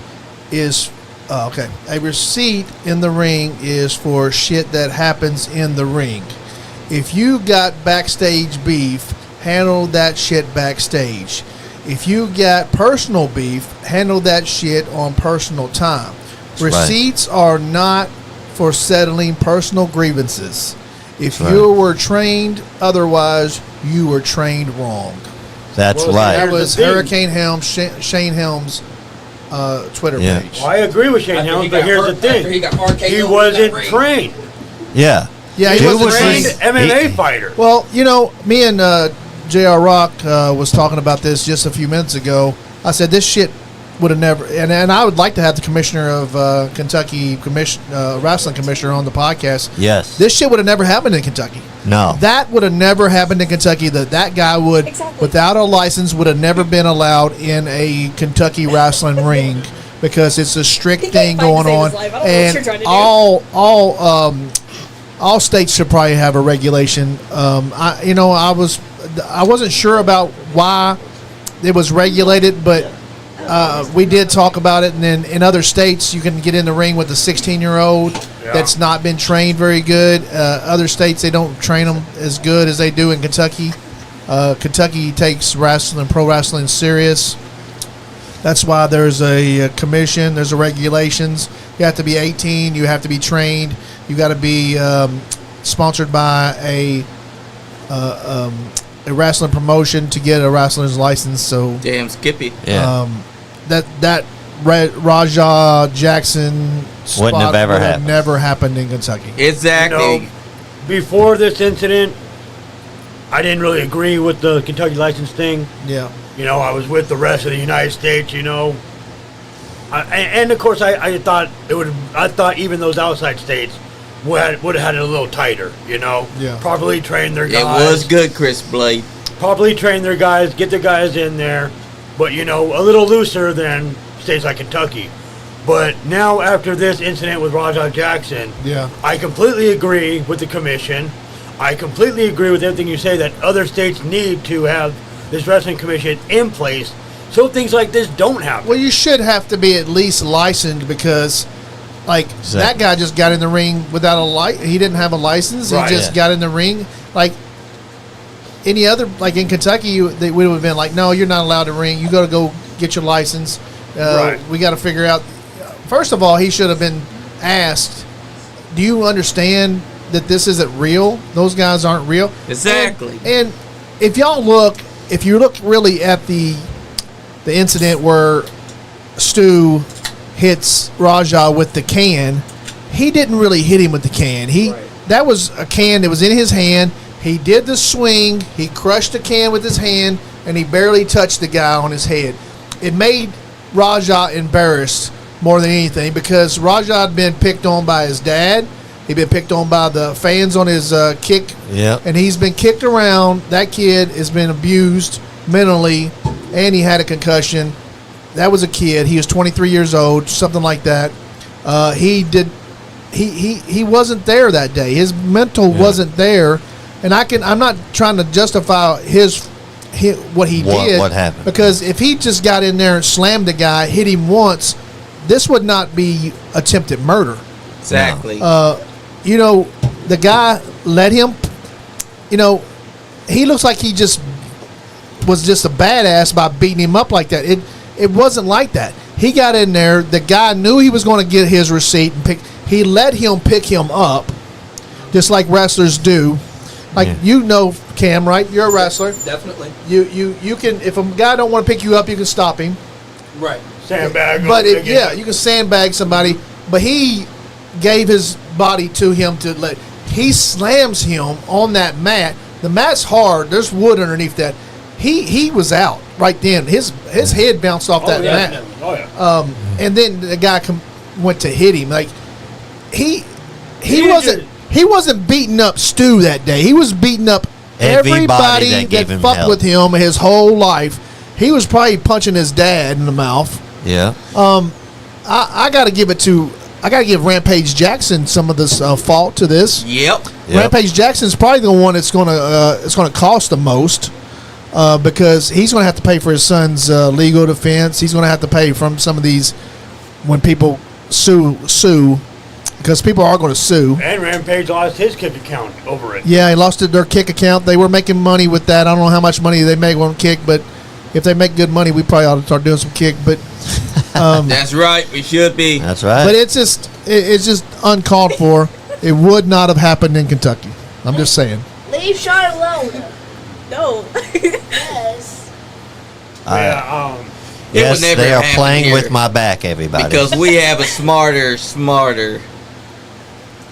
is A receipt in the ring is for shit that happens in the ring. If you got backstage beef, handle that shit backstage. If you got personal beef, handle that shit on personal time. Receipts are not for settling personal grievances. If you were trained otherwise, you were trained wrong. That's Well, right. That was Hurricane Helms, Shane Helms' Twitter page. Well, I agree with Shane Helms, but here's the thing. He wasn't trained. Yeah. Yeah, he He was was a trained MMA he- fighter. Well, me and J.R. Rock was talking about this just a few minutes ago. I said this shit would have never, and I would like to have the commissioner of Kentucky wrestling commissioner on the podcast. Yes. This shit would have never happened in Kentucky. No. That would have never happened in Kentucky. That guy would, without a license, would have never been allowed in a Kentucky wrestling ring because it's a strict thing going on, and all states should probably have a regulation. I wasn't sure about why it was regulated, but we did talk about it. And then in other states, you can get in the ring with a 16-year-old that's not been trained very good. Other states, they don't train them as good as they do in Kentucky. Kentucky takes pro wrestling serious. That's why there's a commission, there's a regulations. You have to be 18, you have to be trained, you got to be sponsored by a wrestling promotion to get a wrestler's license. So Damn Skippy. Yeah. That Rajah Jackson spot Wouldn't have ever would have happened. never happened in Kentucky. Exactly. Before this incident, I didn't really agree with the Kentucky license thing. Yeah. I was with the rest of the United States. And of course, I thought I thought even those outside states would have had it a little tighter. Yeah. Properly train their It guys. was good, Chris Blade. Properly train their guys, get their guys in there, but a little looser than states like Kentucky. But now after this incident with Rajah Jackson, Yeah. I completely agree with the commission. I completely agree with everything you say that other states need to have this wrestling commission in place so things like this don't happen. Well, you should have to be at least licensed because, like, that guy just got in the ring without he didn't have a license. Right. He just got in the ring. Like, any other, like in Kentucky, they would have been like, no, you're not allowed to ring. You got to go get your license. Right. We got to figure out. First of all, he should have been asked, do you understand that this isn't real? Those guys aren't real. Exactly. And if you look really at the incident where Stu hits Rajah with the can, he didn't really hit him with the can. That was a can that was in his hand. He did the swing. He crushed the can with his hand, and he barely touched the guy on his head. It made Rajah embarrassed more than anything because Rajah had been picked on by his dad. He'd been picked on by the fans on his kick. Yep. And he's been kicked around. That kid has been abused mentally, and he had a concussion. That was a kid. He was 23 years old, something like that. He wasn't there that day. His mental wasn't there. And I'm not trying to justify what he did. What happened? Because if he just got in there and slammed the guy, hit him once, this would not be attempted murder. Exactly. The guy let him, he looks like he was just a badass by beating him up like that. It wasn't like that. He got in there. The guy knew he was going to get his receipt and he let him pick him up, just like wrestlers do. Like Cam, right? You're a wrestler. Definitely. You can, if a guy don't want to pick you up, you can stop him. Right. Sandbag. But you can sandbag somebody. But he gave his body to him he slams him on that mat. The mat's hard. There's wood underneath that. He was out right then. His head bounced off that mat. Oh yeah. And then the guy went to hit him. Like he wasn't beating up Stu that day. He was beating up everybody that fucked with him his whole life. He was probably punching his dad in the mouth. Yeah. I got to give Rampage Jackson some of this fault to this. Yep. Rampage Jackson's probably the one that's going to cost the most because he's going to have to pay for his son's legal defense. He's going to have to pay from some of these when people sue because people are going to sue. And Rampage lost his kick account over it. Yeah, he lost their kick account. They were making money with that. I don't know how much money they make on kick, but if they make good money, we probably ought to start doing some kick. But that's right. We should be. That's right. But it's just uncalled for. It would not have happened in Kentucky. I'm just saying. Leave Sean alone. No. Yes. It would Yes, never they are happen playing here with my back, everybody. because we have a smarter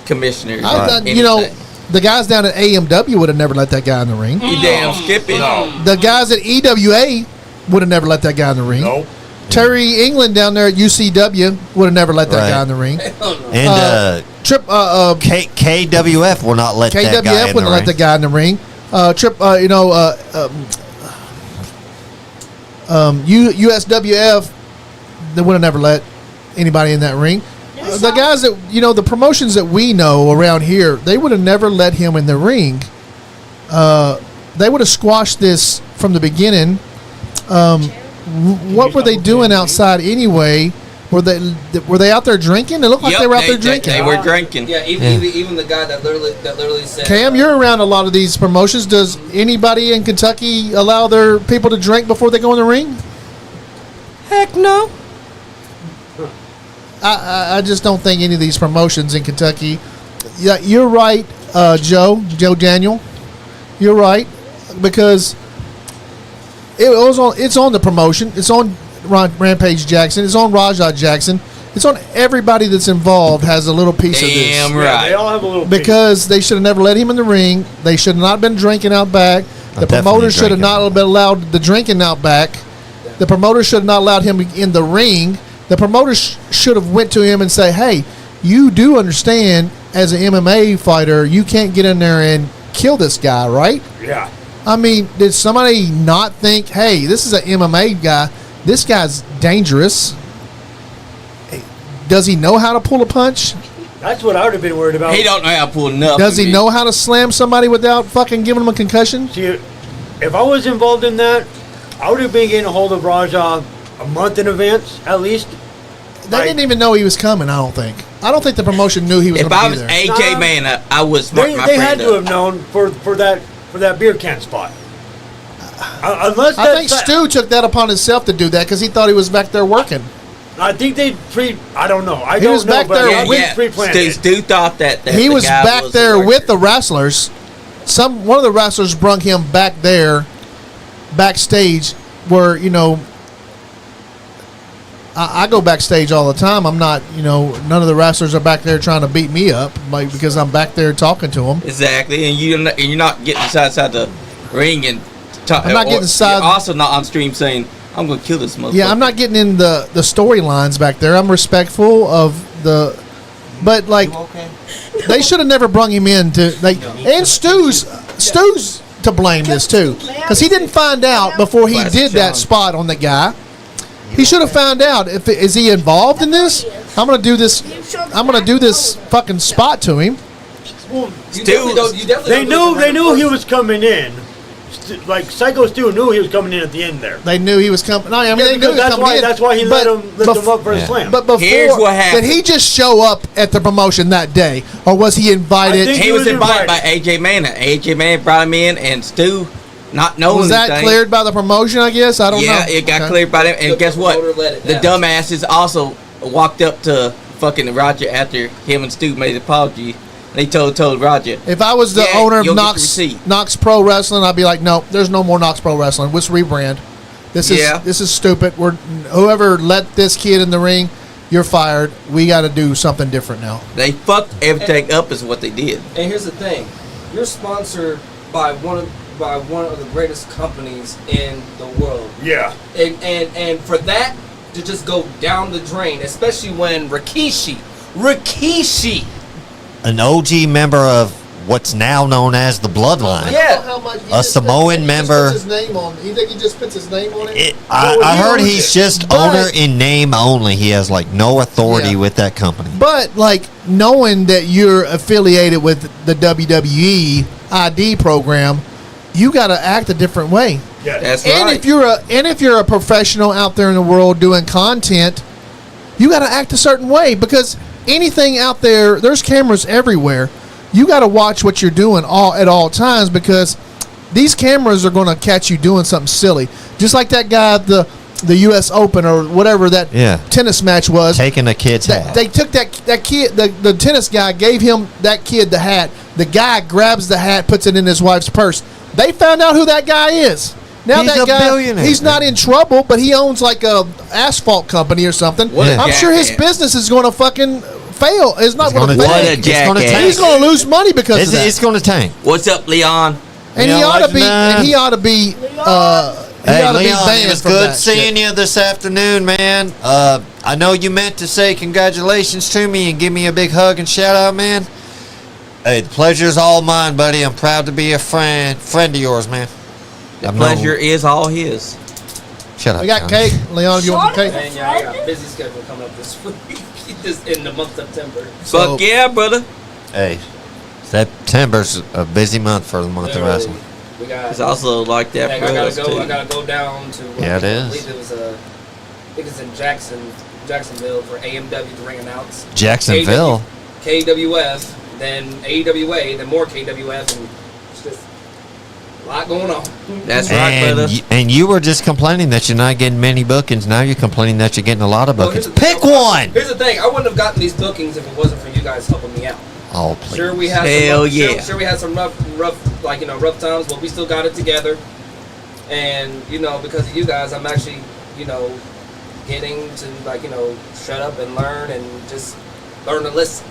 commissioner. The guys down at AMW would have never let that guy in the ring. You damn Skippy. The guys at EWA would have never let that guy in the ring. Nope. Terry England down there at UCW would have never let that guy in the ring. And KWF will not let that guy in the KWF wouldn't let the guy in the ring. USWF, they would have never let anybody in that ring. The guys that the promotions that we know around here, they would have never let him in the ring. They would have squashed this from the beginning. What were they doing outside anyway? Were they out there drinking? It looked like they were out there drinking. They were drinking. Yeah, even the guy that literally said. Cam, you're around a lot of these promotions. Does anybody in Kentucky allow their people to drink before they go in the ring? Heck no. I just don't think any of these promotions in Kentucky. Yeah, you're right, Joe Daniel. You're right, because it's on the promotion. It's on Rampage Jackson. It's on Rajah Jackson. It's on everybody that's involved has a little piece of this. Damn right. Yeah, they all have a little piece. Because they should have never let him in the ring. They should have not been drinking out back. The promoter should have not been allowed the drinking out back. The promoter should have not allowed him in the ring. The promoter should have went to him and say, hey, you do understand as an MMA fighter, you can't get in there and kill this guy, right? Yeah. I mean, did somebody not think, hey, this is an MMA guy. This guy's dangerous. Does he know how to pull a punch? That's what I would have been worried about. He don't know how to pull nothing. Does he know how to slam somebody without fucking giving him a concussion? See, if I was involved in that, I would have been getting a hold of Rajah a month in advance, at least. They didn't even know he was coming, I don't think. I don't think the promotion knew he was going to be there. If I was AJ Man, I would smart my They friend had to have known for that beer can spot. Unless I think Stu took that upon himself to do that because he thought he was back there working. I think they I don't know. He was back there with pre-planned. Stu thought that he was back there with the wrestlers. One of the wrestlers brung him back there, backstage, where I go backstage all the time. I'm not, none of the wrestlers are back there trying to beat me up, because I'm back there talking to them. Exactly, and you're not getting inside the ring and talk. I'm not getting inside. You're also not on stream saying, "I'm going to kill this motherfucker." Yeah, I'm not getting in the storylines back there. I'm respectful of the, but they should have never brung him in to and Stu's to blame this too, because he didn't find out before he did that spot on the guy. He should have found out is he involved in this. I'm gonna do this. I'm gonna do this fucking spot to him. Well, they knew he was coming in. Like Psycho Stu knew he was coming in at the end there. They knew he was coming. No, I mean they knew he was coming in. That's why he lift him up for a slam. But before, did he just show up at the promotion that day, or was he invited? He was invited by AJ Mann. AJ Mann brought him in, and Stu, not knowing was that anything, cleared by the promotion? I guess I don't know. Yeah, it got cleared by them. And guess what? The dumbasses also walked up to fucking Roger after him and Stu made an apology. They told Roger. If I was the owner of Knox Pro Wrestling, I'd be like, no, there's no more Knox Pro Wrestling. Let's rebrand. This is stupid. Whoever let this kid in the ring, you're fired. We got to do something different now. They fucked everything up, is what they did. And here's the thing: you're sponsored by one of the greatest companies in the world. Yeah. And for that to just go down the drain, especially when Rikishi, an OG member of what's now known as the Bloodline. A Samoan member. You think he just puts his name on it? I heard he's just owner in name only. He has no authority with that company. But knowing that you're affiliated with the WWE ID program, you got to act a different way. Yeah, that's and right. If you're a professional out there in the world doing content, you got to act a certain way, because anything out there, there's cameras everywhere. You got to watch what you're doing at all times, because these cameras are going to catch you doing something silly. Just like that guy at the U.S. Open or whatever that tennis match was. Taking a kid's hat. They took that kid, the tennis guy gave him that kid the hat. The guy grabs the hat, puts it in his wife's purse. They found out who that guy is. Now he's that a guy, billionaire. he's not in trouble, but he owns a asphalt company or something. I'm sure his business is going to fucking fail. It's not going to fail. He's going to lose money because of that. It's going to tank. What's up, Leon? And he ought to be. And he ought to be. Hey, Leon, it was good seeing you this afternoon, man. I know you meant to say congratulations to me and give me a big hug and shout out, man. Hey, the pleasure's all mine, buddy. I'm proud to be a friend of yours, man. The pleasure is all his. Shut up. We got cake, Leon. If you want the cake. Man, I got a busy schedule coming up this week. Just in the month of September. Fuck yeah, brother. Hey, September's a busy month for the month of wrestling. It's also like that for us too. I gotta go down to. Yeah, it is. I believe it was I think it's in Jackson, Jacksonville for AMW to ring announce. Jacksonville. KWF, then AWA, then more KWF, and it's just a lot going on. That's right, brother. And you were just complaining that you're not getting many bookings. Now you're complaining that you're getting a lot of bookings. Pick one. Here's the thing: I wouldn't have gotten these bookings if it wasn't for you guys helping me out. Oh, please. Sure, we had sure we had some rough times, but we still got it together. And because of you guys, I'm actually getting to shut up and learn and just learn to listen.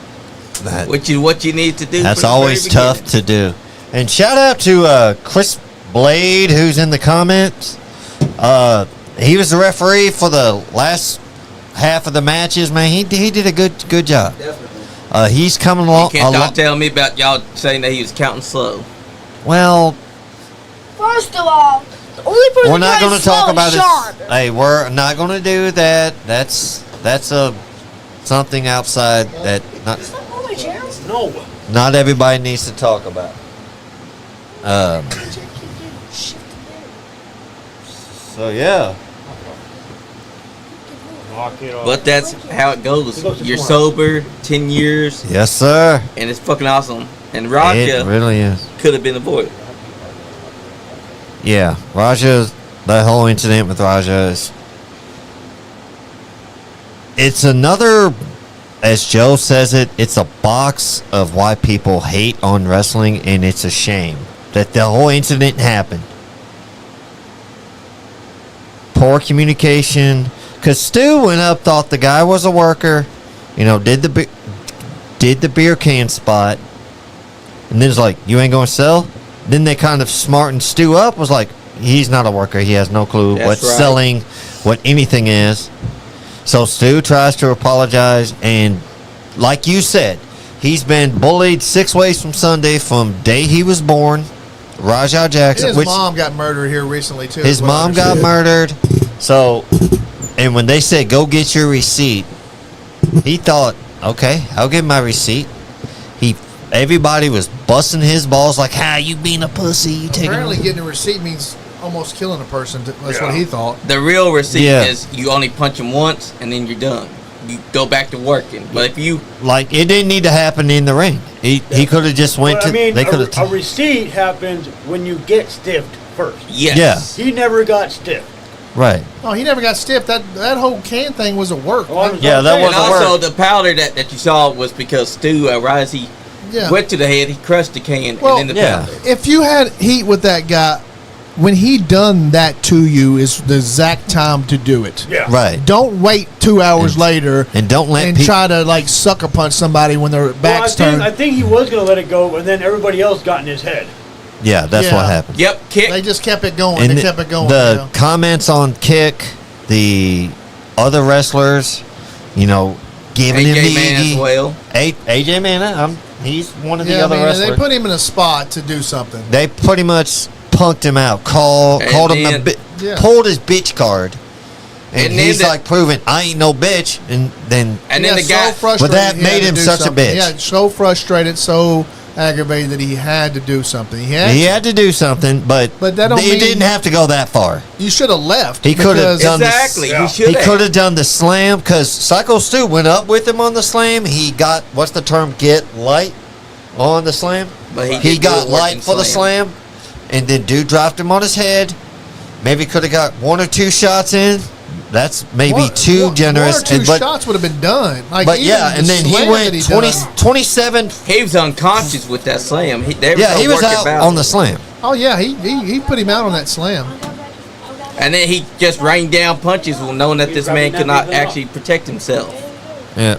What you need to do. That's always tough to do. And shout out to Chris Blade, who's in the comments. He was the referee for the last half of the matches. Man, he did a good job. Definitely. He's coming along. You can't tell me about y'all saying that he was counting slow. Well, first of all, the only person we're not going to talk about Sean. it. Hey, we're not going to do that. That's something outside that not everybody needs to talk about. So yeah. But that's how it goes. You're sober 10 years. Yes, sir. And it's fucking awesome. And Raja It really is. could have been avoided. Yeah, that whole incident with Raja it's another, as Joe says it's a box of why people hate on wrestling, and it's a shame that the whole incident happened. Poor communication, because Stu went up, thought the guy was a worker, did the beer can spot, and then it's like, you ain't gonna sell? Then they kind of smartened Stu up, was like, he's not a worker, he has no clue what selling, what anything is. So Stu tries to apologize, and like you said, he's been bullied 6 ways from Sunday from day he was born. Rajah Jackson. His mom got murdered here recently, too. His mom got murdered. So, and when they said, go get your receipt, he thought, okay, I'll get my receipt. Everybody was busting his balls like, how you being a pussy? You Apparently getting a receipt means almost killing a person. That's what he thought. The real receipt is you only punch him once and then you're done. You go back to working. But if you it didn't need to happen in the ring. He could have just went to. They could have. A receipt happens when you get stiffed first. Yes. Yeah. He never got stiffed. Right. Oh, he never got stiffed. That whole can thing was a work. That was and also the powder that you saw was because Stu Risey went to the head. He crushed the can and then the powder. If you had heat with that guy, when he done that to you is the exact time to do it. Yeah. Right. Don't wait 2 hours later and don't let try to sucker punch somebody when their back's turned. I think he was going to let it go, and then everybody else got in his head. Yeah, that's what happened. Yep, Kick. They just kept it going. And they kept it going. The comments on Kick, the other wrestlers, giving him AJ Man as well. AJ Man, he's one of the other wrestlers. They put him in a spot to do something. They pretty much punked him out, called him pulled his bitch card, and he's proving I ain't no bitch, and then the guy, but that made him such a bitch. Yeah, so frustrated, so aggravated that he had to do something. He had to do something, but that don't mean didn't have to go that far. You should have left. He could have done He could have done the slam because Psycho Stu went up with him on the slam. He got get light on the slam, but he got light for the slam. And then dude dropped him on his head. Maybe could have got 1 or 2 shots in. That's maybe too generous. 1 or 2 shots would have been done. But and then he went 27. He was unconscious with that slam. He was out on the slam. Oh yeah, he put him out on that slam. And then he just rained down punches, knowing that this man could not actually protect himself. Yeah.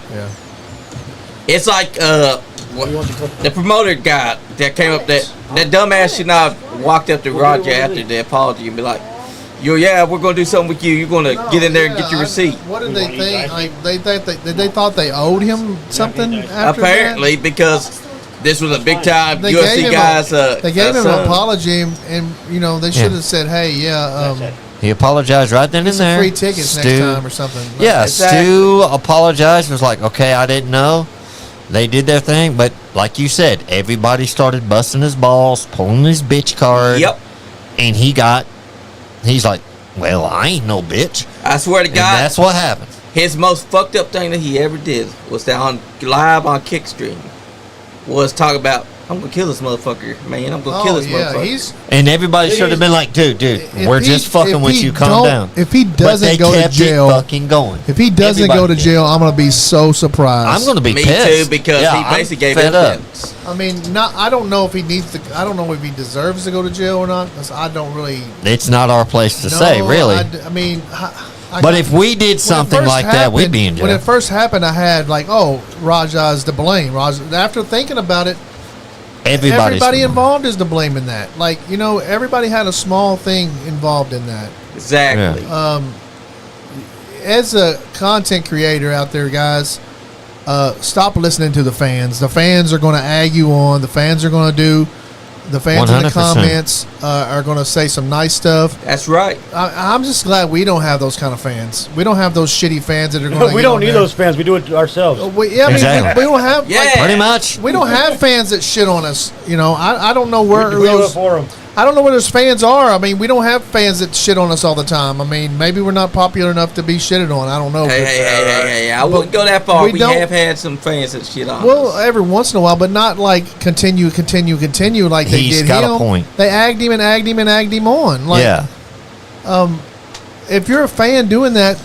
It's like the promoter guy that came up that dumbass should not have walked up to Roger after the apology and be like, we're gonna do something with you. You're gonna get in there and get your receipt. What did they think? They thought they owed him something after apparently that? Because this was a big time UFC guys. They gave him an apology, and they should have said, "Hey, he apologized right then and there. Free tickets next time or something." Yeah, Stu apologized. Was like, okay, I didn't know. They did their thing, but like you said, everybody started busting his balls, pulling his bitch card. Yep. And he's like, well, I ain't no bitch. I swear to God. And that's what happened. His most fucked up thing that he ever did was that on live on Kickstream was talk about, I'm gonna kill this motherfucker, man. I'm gonna kill this motherfucker. And everybody should have been like, dude, we're just fucking with you. Calm down. If he doesn't go to jail, fucking going. If he doesn't go to jail, I'm gonna be so surprised. I'm gonna be Me pissed. too, because he basically gave fed up. evidence. I mean, I don't know if he needs to. I don't know if he deserves to go to jail or not. 'Cause I don't really. It's not our place to say, really. I mean, but if we did something like that, we'd be in jail. When it first happened, I had like, oh, Raja's to blame. After thinking about it, everybody involved is to blame in that. Like, everybody had a small thing involved in that. Exactly. Yeah. As a content creator out there, guys, stop listening to the fans. The fans are going to egg you on. The fans are going to do. The fans 100%. In the comments are going to say some nice stuff. That's right. I'm just glad we don't have those kind of fans. We don't have those shitty fans that are going to. We don't need those fans. We do it ourselves. We don't have. Pretty much. We don't have fans that shit on us. I don't know where we do it for them. I don't know where those fans are. I mean, we don't have fans that shit on us all the time. I mean, maybe we're not popular enough to be shitted on. I don't know. Hey. I wouldn't go that far. We have had some fans that shit on us. Well, every once in a while, but not like continue like they did him. He's got a point. They agged him on. Like, yeah. If you're a fan doing that,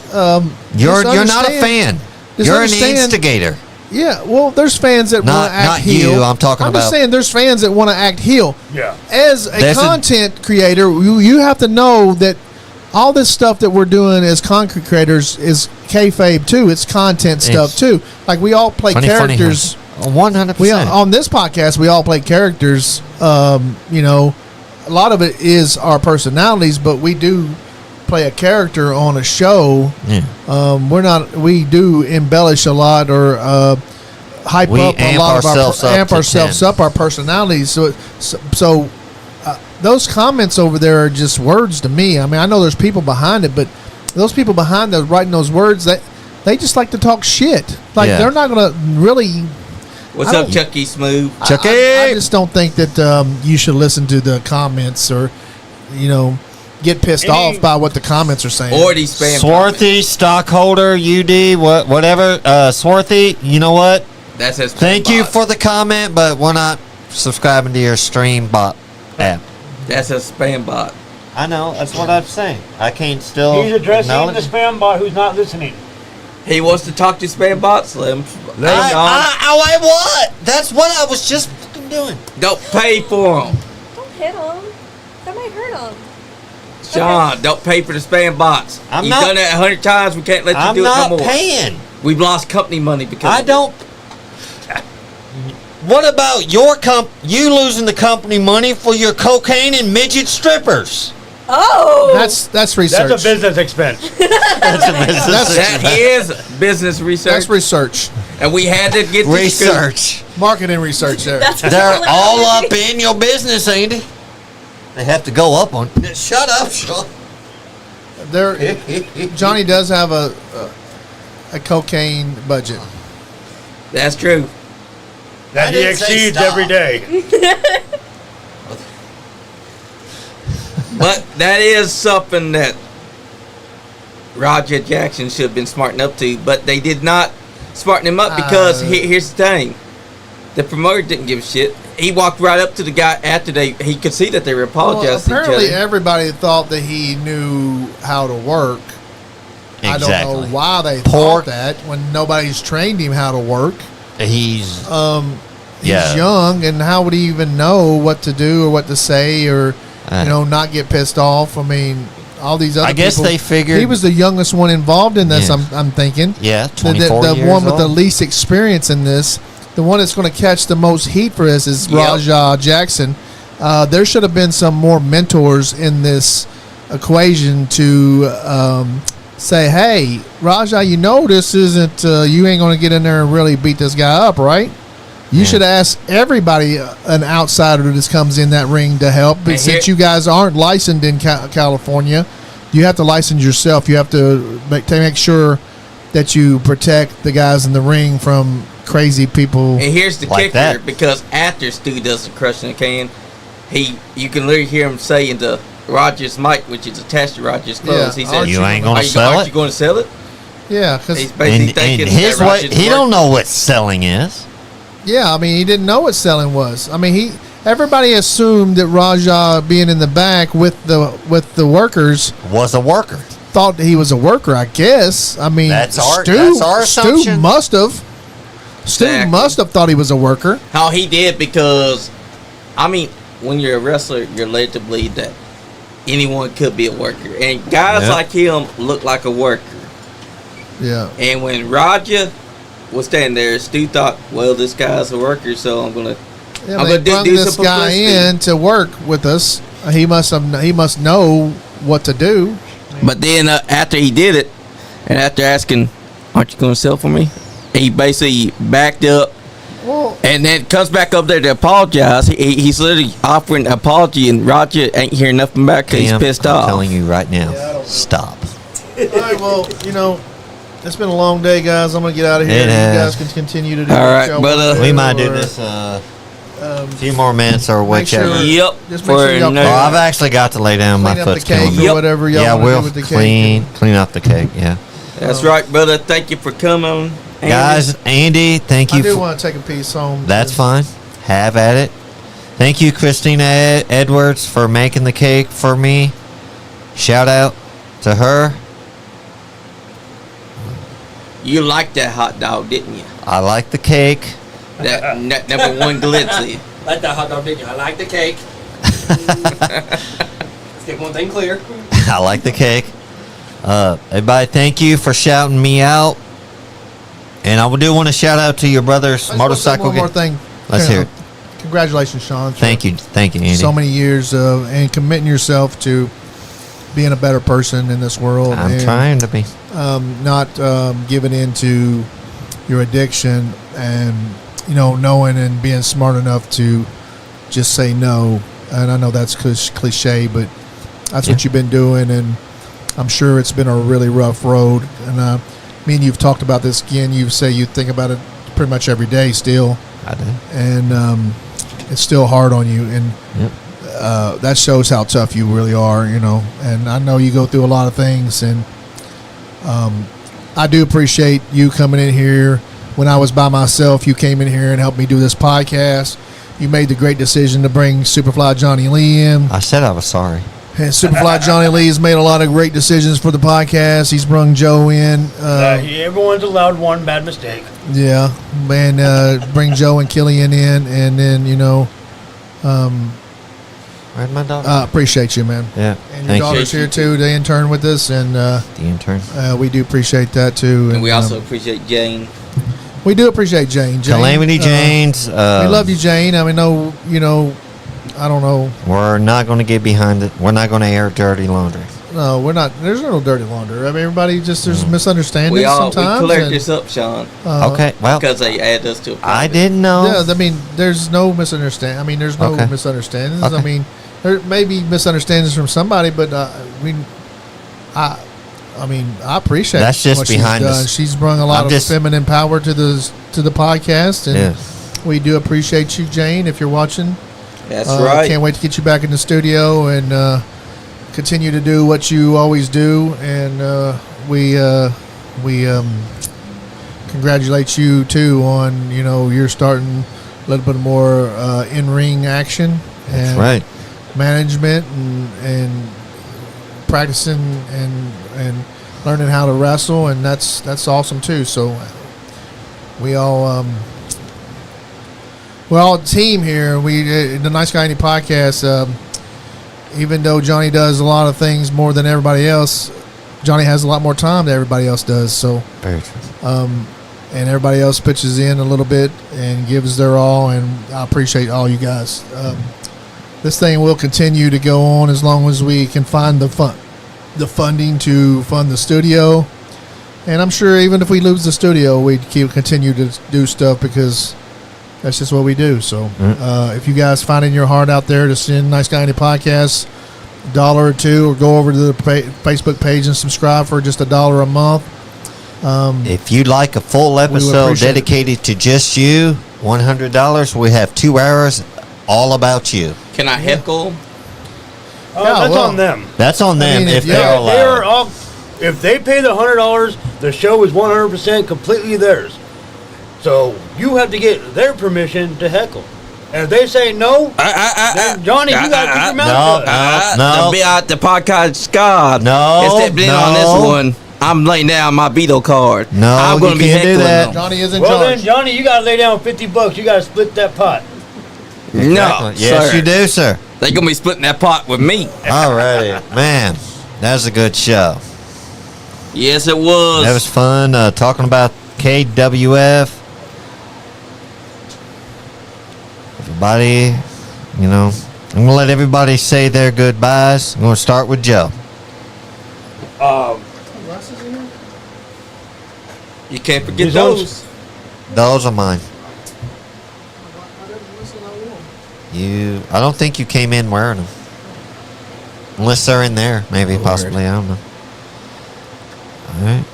you're not a fan. You're an instigator. Yeah, well, there's fans that want to act heel. Not you, I'm talking about. I'm just saying there's fans that want to act heel. Yeah. As a content creator, you have to know that all this stuff that we're doing as content creators is kayfabe too. It's content stuff too. Like we all play characters. 100%. On this podcast, we all play characters. A lot of it is our personalities, but we do play a character on a show. Yeah. We do embellish a lot or hype up a lot of amp ourselves up, our personalities. So those comments over there are just words to me. I mean, I know there's people behind it, but those people behind those writing those words, they just like to talk shit. Like they're not going to really. What's up, Chucky Smooth? Chucky. I just don't think that you should listen to the comments or get pissed off by what the comments are saying. Or these spam Swarthy, stockholder, UD, whatever. Swarthy, you know what? That's his. Thank you for the comment, but we're not subscribing to your stream bot app. That's a spam bot. I know. That's what I'm saying. I can't still. He's addressing the spam bot who's not listening. He wants to talk to spam bots. Let him I what? That's what I was just fucking doing. Don't pay for them. Don't hit him. That might hurt him. Sean, don't pay for the spam bots. You've done that 100 times. We can't let you do it no more. I'm not paying. We've lost company money because I don't. What about you losing the company money for your cocaine and midget strippers? Oh, that's research. That's a business expense. That is business research. That's research. And we had to get research, marketing research. They're all up in your business, ain't they? They have to go up on. Shut up, Sean. Johnny does have a cocaine budget. That's true. That he exceeds every day. But that is something that Roger Jackson should have been smarting up to, but they did not smarten him up because here's the thing. The promoter didn't give a shit. He walked right up to the guy after he could see that they were apologizing to each other. Apparently everybody thought that he knew how to work. Exactly. I don't know why they thought that when nobody's trained him how to work. He's young, and how would he even know what to do or what to say or not get pissed off? I mean, all these other people. I guess they figured he was the youngest one involved in this. I'm thinking. Yeah, 24 the years one with old. the least experience in this. The one that's going to catch the most heat for this is Raja Jackson. There should have been some more mentors in this equation to say, hey, Raja, this isn't, you ain't going to get in there and really beat this guy up, right? You should ask everybody, an outsider that comes in that ring to help. But since you guys aren't licensed in California, you have to license yourself. You have to make sure that you protect the guys in the ring from crazy people. And here's the like kicker, that. because after Stu does the crushing the can, you can literally hear him say into Roger's mic, which is attached to Roger's clothes. He says, "You ain't gonna sell it. Aren't you going to sell it?" Yeah, because He's basically And thinking his that way, Roger's he working. don't know what selling is. yeah, I mean, he didn't know what selling was. I mean, everybody assumed that Raja being in the back with the workers Was a worker. thought that he was a worker. I guess. I mean, That's our Stu assumption. must have. Stu Exactly. must have thought he was a worker. How he did, because, I mean, when you're a wrestler, you're led to believe that anyone could be a worker. And guys Yeah. like him look like a worker. Yeah. And when Roger was standing there, Stu thought, well, this guy's a worker, so I'm going to... Yeah, I'm they gonna brought do this some guy publicity. in to work with us. He must know what to do. But then after he did it, and after asking, aren't you going to sell for me? He basically backed up. Well, And then comes back up there to apologize. He's literally offering an apology, and Roger ain't hearing nothing back because he's Cam, pissed I'm off. telling you right now, stop. all right, well, it's been a long day, guys. I'm gonna get out of here. It You has. guys can continue to do All what right, y'all brother. wanna We might do or, this a few more minutes or Make sure- whichever. Yep. Just make sure y'all no- Oh, I've actually got to lay down. My clean up the foot's cake killing or me. Yep. whatever y'all Yeah, want to we'll do with the clean up the cake. Yeah, That's right, brother. Thank you for coming. Andy. guys. Andy, thank I you. do For, want to take a piece home. that's fine. Have at it. Thank you, Christina Edwards, for making the cake for me. Shout out to her. You liked that hot dog, didn't you? I like the cake. That number one glitzy. Like that hot dog, didn't you? I like the cake. Let's get one thing clear. I like the cake. Everybody, thank you for shouting me out. And I do want to shout out to your brother's I just wanna say motorcycle. One more thing. Let's hear it. Congratulations, Sean. for Thank you, Andy. So many years and committing yourself to being a better person in this world. I'm and, trying to be. Not giving in to your addiction, and knowing and being smart enough to just say no. And I know that's cliche, but that's what you've been doing, and I'm sure it's been a really rough road. And me and you've talked about this again. You say you think about it pretty much every day still, I do. and it's still hard on you. And Yep. that shows how tough you really are, and I know you go through a lot of things, and I do appreciate you coming in here. When I was by myself, you came in here and helped me do this podcast. You made the great decision to bring Superfly Johnny Lee in. I said I was sorry. And Superfly Johnny Lee has made a lot of great decisions for the podcast. He's brung Joe in. Everyone's allowed one bad mistake. Yeah, and bring Joe and Killian in, and then Where'd my dog? appreciate you, man. Yeah. And your Thank you. daughter's here too. They intern with us, and The intern. we do appreciate that too. And we also appreciate Jane. we do appreciate Jane. Calamity Jane's. Jane's. We love you, Jane. I mean, I don't know. We're not going to get behind it. We're not going to air dirty laundry. No, we're not. There's no dirty laundry. I mean, everybody there's misunderstandings We sometimes. cleared and, this up, Sean, Okay, well, because they add us to a I problem. didn't know. Yeah, I mean, there's no misunderstanding. I mean, there's no Okay. misunderstandings. Okay. I mean, there may be misunderstandings from somebody, but I appreciate That's just what she's behind done. us. She's brought a lot I'm of just- feminine power to the podcast, and Yeah. we do appreciate you, Jane. If you're watching, That's right. Can't wait to get you back in the studio and continue to do what you always do. And we congratulate you too on you're starting a little bit more in-ring action That's and right. management and practicing and learning how to wrestle, and that's awesome too. So we're all a team here. The Nice Guy Indie podcast. Even though Johnny does a lot of things more than everybody else, Johnny has a lot more time than everybody else does. So, Very true. and everybody else pitches in a little bit and gives their all, and I appreciate all you guys. This thing will continue to go on as long as we can find the funding to fund the studio. And I'm sure even if we lose the studio, we'd continue to do stuff because that's just what we do. So if you guys find in your heart out there to send Nice Guy Indie Podcast $1 or $2, or go over to the Facebook page and subscribe for just $1 a month. If you'd like a full episode appreciate it. dedicated to just you, $100. We have 2 hours all about you. Can I heckle? That's on them. That's on them mean, if yeah, they're They're allowed. all, if they pay the $100, The show is 100% completely theirs. So you have to get their permission to heckle. And if they say no, then Johnny, you got to keep your mouth shut. To be out the podcast, God. No, Instead of on this one, I'm laying down my veto card. No, I'm gonna you be can't do heckling that. them. Johnny is in Well charge. then, Johnny, you got to lay down $50. You got to split that pot. No, Yes, sir. you do, sir. They gonna be splitting that pot with me. Alrighty, man. That was a good show. Yes, it was. That was fun talking about KWF. Everybody, you know, I'm going to let everybody say their goodbyes. I'm going to start with Joe. You can't forget These those. Those are mine. I don't think you came in wearing them. Unless they're in there, maybe, possibly. I don't know. All right.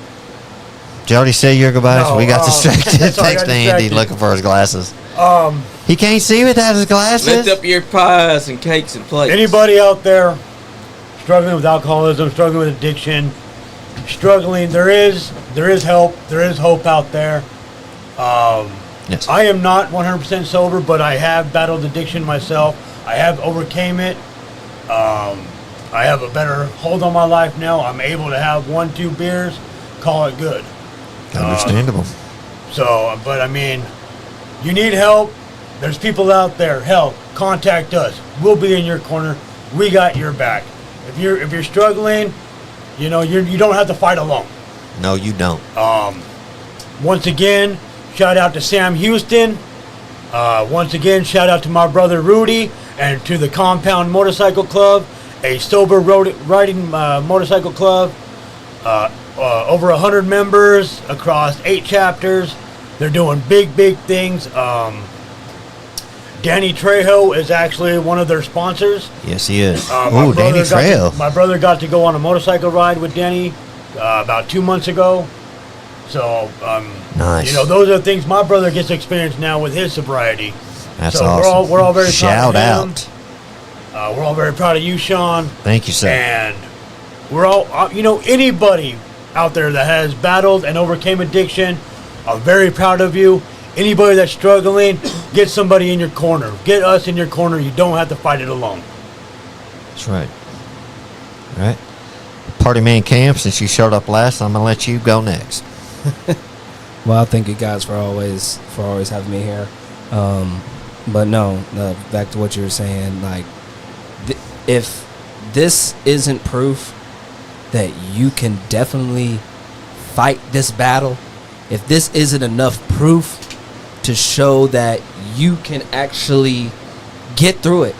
Jody, say your goodbyes. No, we got distracted. sorry, I Thanks got to Andy distracted. looking for his glasses. He can't see without his glasses. Lift up your pies and cakes and plates. Anybody out there struggling with alcoholism, struggling with addiction, struggling, there is help. There is hope out there. Yes. I am not 100% sober, but I have battled addiction myself. I have overcame it. I have a better hold on my life now. I'm able to have 1-2 beers, call it good. Understandable. But I mean, you need help. There's people out there. Hell, contact us. We'll be in your corner. We got your back. If you're struggling, you know you don't have to fight alone. No, you don't. Once again, shout out to Sam Houston. Once again, shout out to my brother Rudy and to the Compound Motorcycle Club, a sober riding motorcycle club. Over 100 members across 8 chapters. They're doing big things. Danny Trejo is actually one of their sponsors. Yes, he is. My Ooh, Danny brother Trejo. My brother got to go on a motorcycle ride with Danny about 2 months ago. So, Nice. you know, those are things my brother gets to experience now with his sobriety. That's so awesome. We're all very Shout proud of out. him. We're all very proud of you, Sean. Thank you, sir. And we're all, anybody out there that has battled and overcame addiction, I'm very proud of you. Anybody that's struggling, get somebody in your corner. Get us in your corner. You don't have to fight it alone. That's right. All right. Party Man Cam, since you showed up last, I'm going to let you go next. Well, I thank you guys for always having me here. But no, back to what you were saying, like, if this isn't proof that you can definitely fight this battle, if this isn't enough proof to show that you can actually get through it,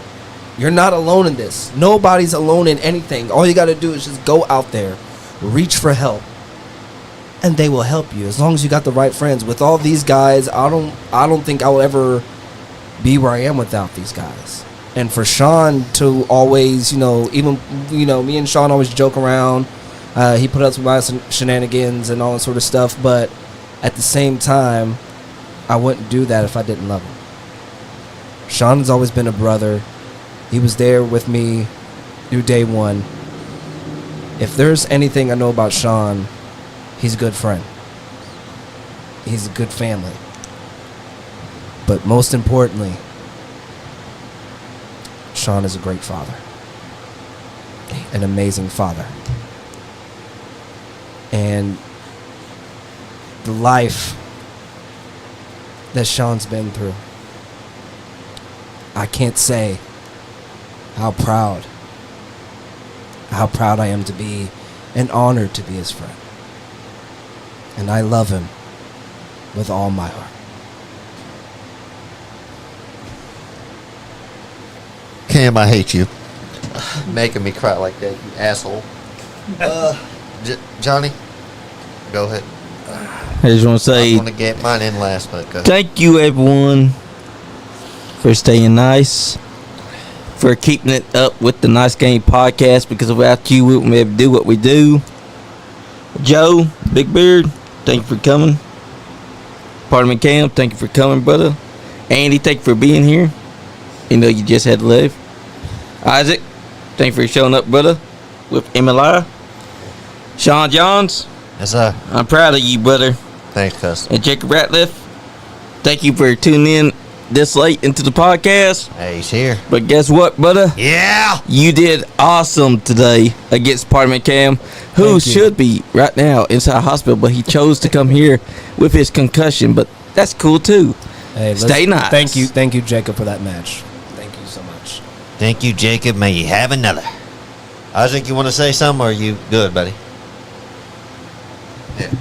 you're not alone in this. Nobody's alone in anything. All you got to do is just go out there, reach for help, and they will help you as long as you got the right friends. With all these guys, I don't think I will ever be where I am without these guys. And for Sean to always, even me and Sean always joke around. He put up with my shenanigans and all that sort of stuff, but at the same time, I wouldn't do that if I didn't love him. Sean has always been a brother. He was there with me through day one. If there's anything I know about Sean, he's a good friend. He's a good family. But most importantly, Sean is a great father. An amazing father. And the life that Sean's been through, I can't say how proud I am to be and honored to be his friend. And I love him with all my heart. Cam, I hate you. Making me cry like that, you asshole. Johnny, go ahead. I just want to say I want to get mine in last, but go. thank you, everyone, for staying nice, for keeping it up with the Nice Game podcast, because without you, we wouldn't be able to do what we do. Joe, Big Beard, thank you for coming. Pardon me, Cam, thank you for coming, brother. Andy, thank you for being here. You know you just had to leave. Isaac, thank you for showing up, brother, with Emily. Sean Johns, Yes, sir. I'm proud of you, brother. Thanks, cuz. And Jacob Ratliff, thank you for tuning in this late into the podcast. Hey, he's here. But guess what, brother? Yeah. You did awesome today against Parliament Cam, who should be right now inside hospital, but he chose to come here with his concussion. But that's cool too. Hey, stay nice. Thank you, Jacob, for that match. Thank you so much. Thank you, Jacob. May you have another. Isaac, you want to say something, or are you good, buddy? Yeah.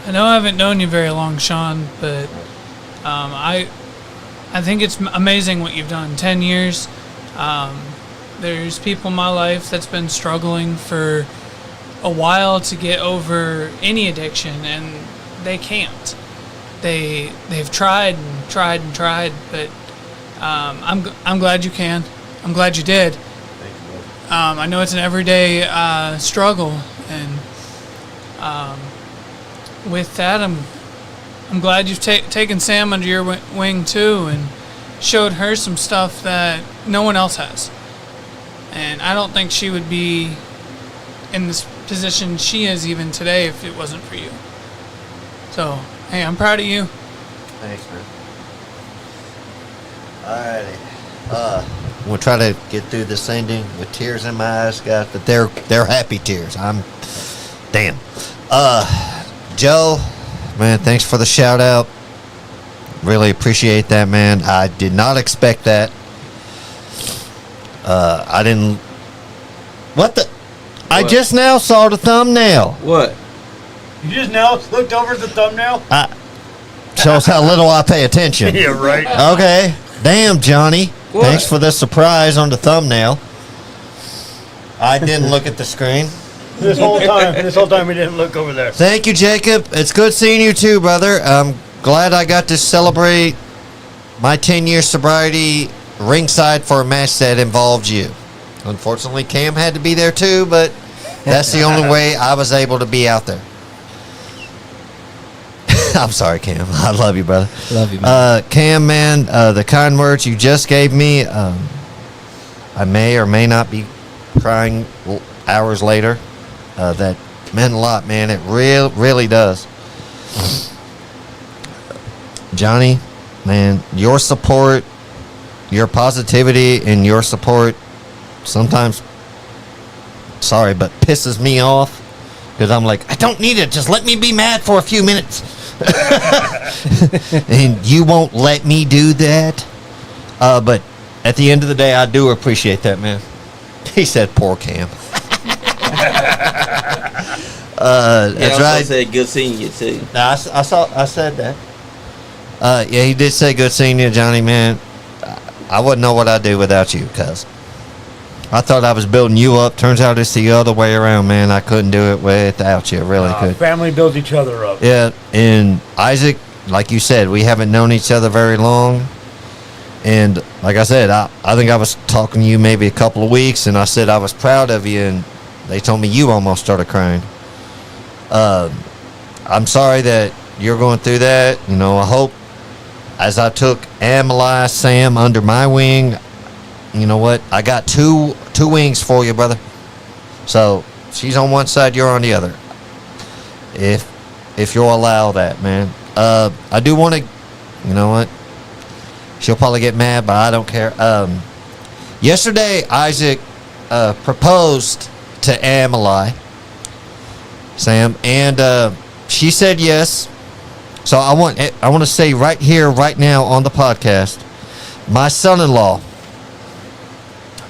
I know I haven't known you very long, Sean, but I think it's amazing what you've done. 10 years. There's people in my life that's been struggling for a while to get over any addiction, and they can't. They've tried and tried and tried, but I'm glad you can. I'm glad you did. I know it's an everyday struggle, and with that, I'm glad you've taken Sam under your wing too, and showed her some stuff that no one else has. And I don't think she would be in this position she is even today if it wasn't for you. So, hey, I'm proud of you. Thanks, man. Alrighty. We'll try to get through this ending with tears in my eyes, guys, but they're happy tears. Damn. Joe, man, thanks for the shout out. Really appreciate that, man. I did not expect that. I didn't. What the? I just now saw the thumbnail. What? You just now looked over at the thumbnail? Shows how little I pay attention. Yeah, right. Okay. Damn, Johnny. What? Thanks for the surprise on the thumbnail. I didn't look at the screen. This whole time we didn't look over there. Thank you, Jacob. It's good seeing you too, brother. I'm glad I got to celebrate my 10-year sobriety ringside for a match that involved you. Unfortunately, Cam had to be there too, but that's the only way I was able to be out there. I'm sorry, Cam. I love you, brother. Love you, man. Cam, man, the kind words you just gave me, I may or may not be crying hours later. That meant a lot, man. It really does. Johnny, man, your support, your positivity, and your support sometimes, sorry, but pisses me off because I'm like, I don't need it. Just let me be mad for a few minutes. And you won't let me do that. But at the end of the day, I do appreciate that, man. He said, poor Cam. That's right. I said good seeing you too. I said that. Yeah, he did say good seeing you, Johnny, man. I wouldn't know what I'd do without you, cuz I thought I was building you up. Turns out it's the other way around, man. I couldn't do it without you. Really could. Family builds each other up. Yeah, and Isaac, like you said, we haven't known each other very long. And like I said, I think I was talking to you maybe a couple of weeks, and I said I was proud of you, and they told me you almost started crying. I'm sorry that you're going through that. You know, I hope as I took Amelie, Sam under my wing, you know what? I got two wings for you, brother. So she's on one side, you're on the other. If you'll allow that, man. I do want to, you know what? She'll probably get mad, but I don't care. Yesterday, Isaac proposed to Amelie, Sam, and she said yes. So I want to say right here, right now on the podcast, my son-in-law,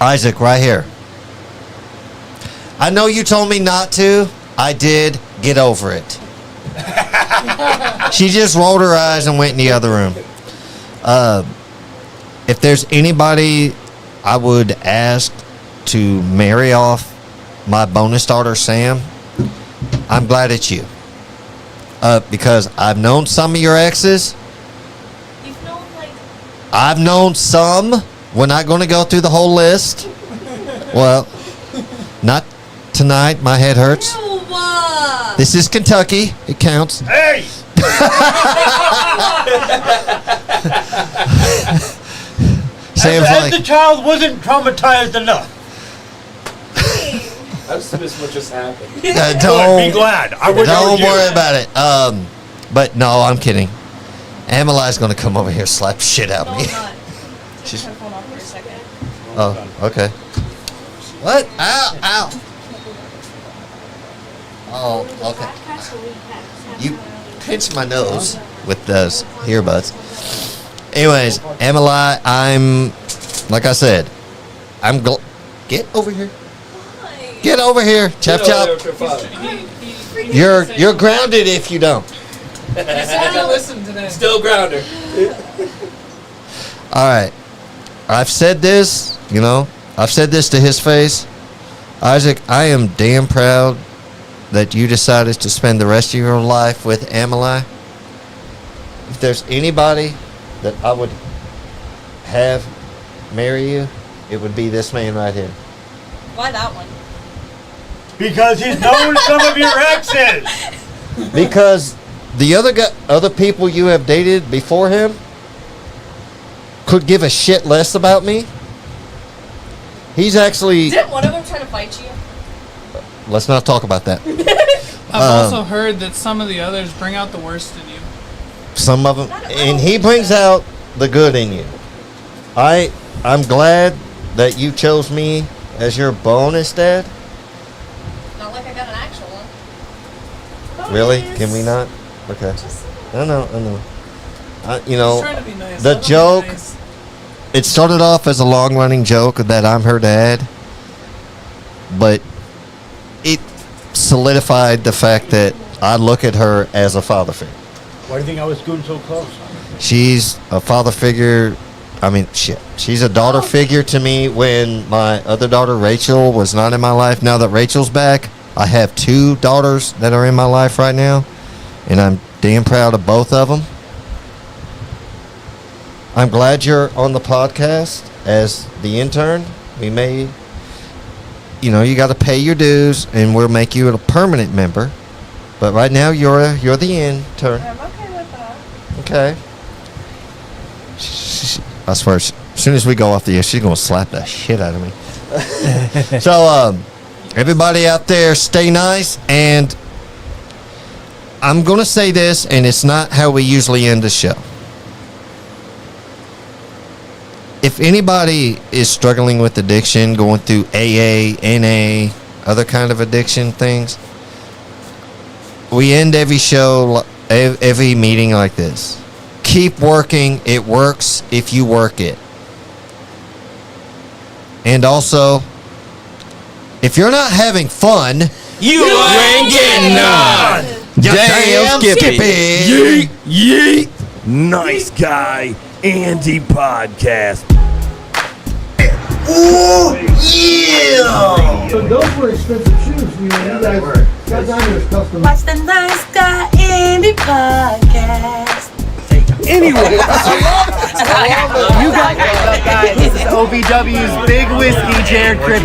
Isaac, right here. I know you told me not to. I did. Get over it. She just rolled her eyes and went in the other room. If there's anybody I would ask to marry off my bonus daughter, Sam, I'm glad it's you. Because I've known some of your exes. You've known, like... I've known some. We're not going to go through the whole list. Well, not tonight. My head hurts. Ew, This is Kentucky. It counts. Hey! Sam's as like, the child wasn't traumatized enough. I just missed what just happened. Don't be glad. I wish I don't was you. worry about it. But no, I'm kidding. Ameli's gonna come over here and slap shit out of No, me. I'm not. She's- Turn phone off for a second. Oh, okay. What? Ow! Oh, okay. You pinch my nose with those earbuds. Anyways, Emily, I'm like I said, get over here. Why? Get over here, chop chop. You're grounded if you don't. Listen to that. Still grounder. All right, I've said this. I've said this to his face. Isaac, I am damn proud that you decided to spend the rest of your life with Emily. If there's anybody that I would have marry you, it would be this man right here. Why that one? Because he's known some of your exes. Because the other people you have dated before him could give a shit less about me. He's actually. Didn't one of them try to fight you? Let's not talk about that. I've also heard that some of the others bring out the worst in you. Some of them, and he brings out the good in you. I'm glad that you chose me as your bonus dad. Not like I got an actual one. Really? Can we not? Okay. I know. Just trying to be nice. The Let 'em be joke. nice. It started off as a long-running joke that I'm her dad, but it solidified the fact that I look at her as a father figure. Why do you think I was scooting so close? She's a father figure. I mean, shit. She's a daughter figure to me when my other daughter, Rachel, was not in my life. Now that Rachel's back, I have 2 daughters that are in my life right now, and I'm damn proud of both of them. I'm glad you're on the podcast as the intern. We may, you got to pay your dues, and we'll make you a permanent member. But right now, you're the intern. I'm okay with that. Okay. I swear, as soon as we go off the air, she's gonna slap the shit out of me. So, everybody out there, stay nice. And I'm gonna say this, and it's not how we usually end the show. If anybody is struggling with addiction, going through AA, NA, other kind of addiction things, we end every show, every meeting like this. Keep working. It works if you work it. And also, if you're not having fun, You ain't getting none. Damn Skippy. Yeet. Nice guy, Andy podcast. Ooh, yeah. So those were expensive shoes. You guys got down here custom. Watch the Nice Guy Andy podcast. Anyway, You got this is OVW's Big Whiskey, Jared Cribb.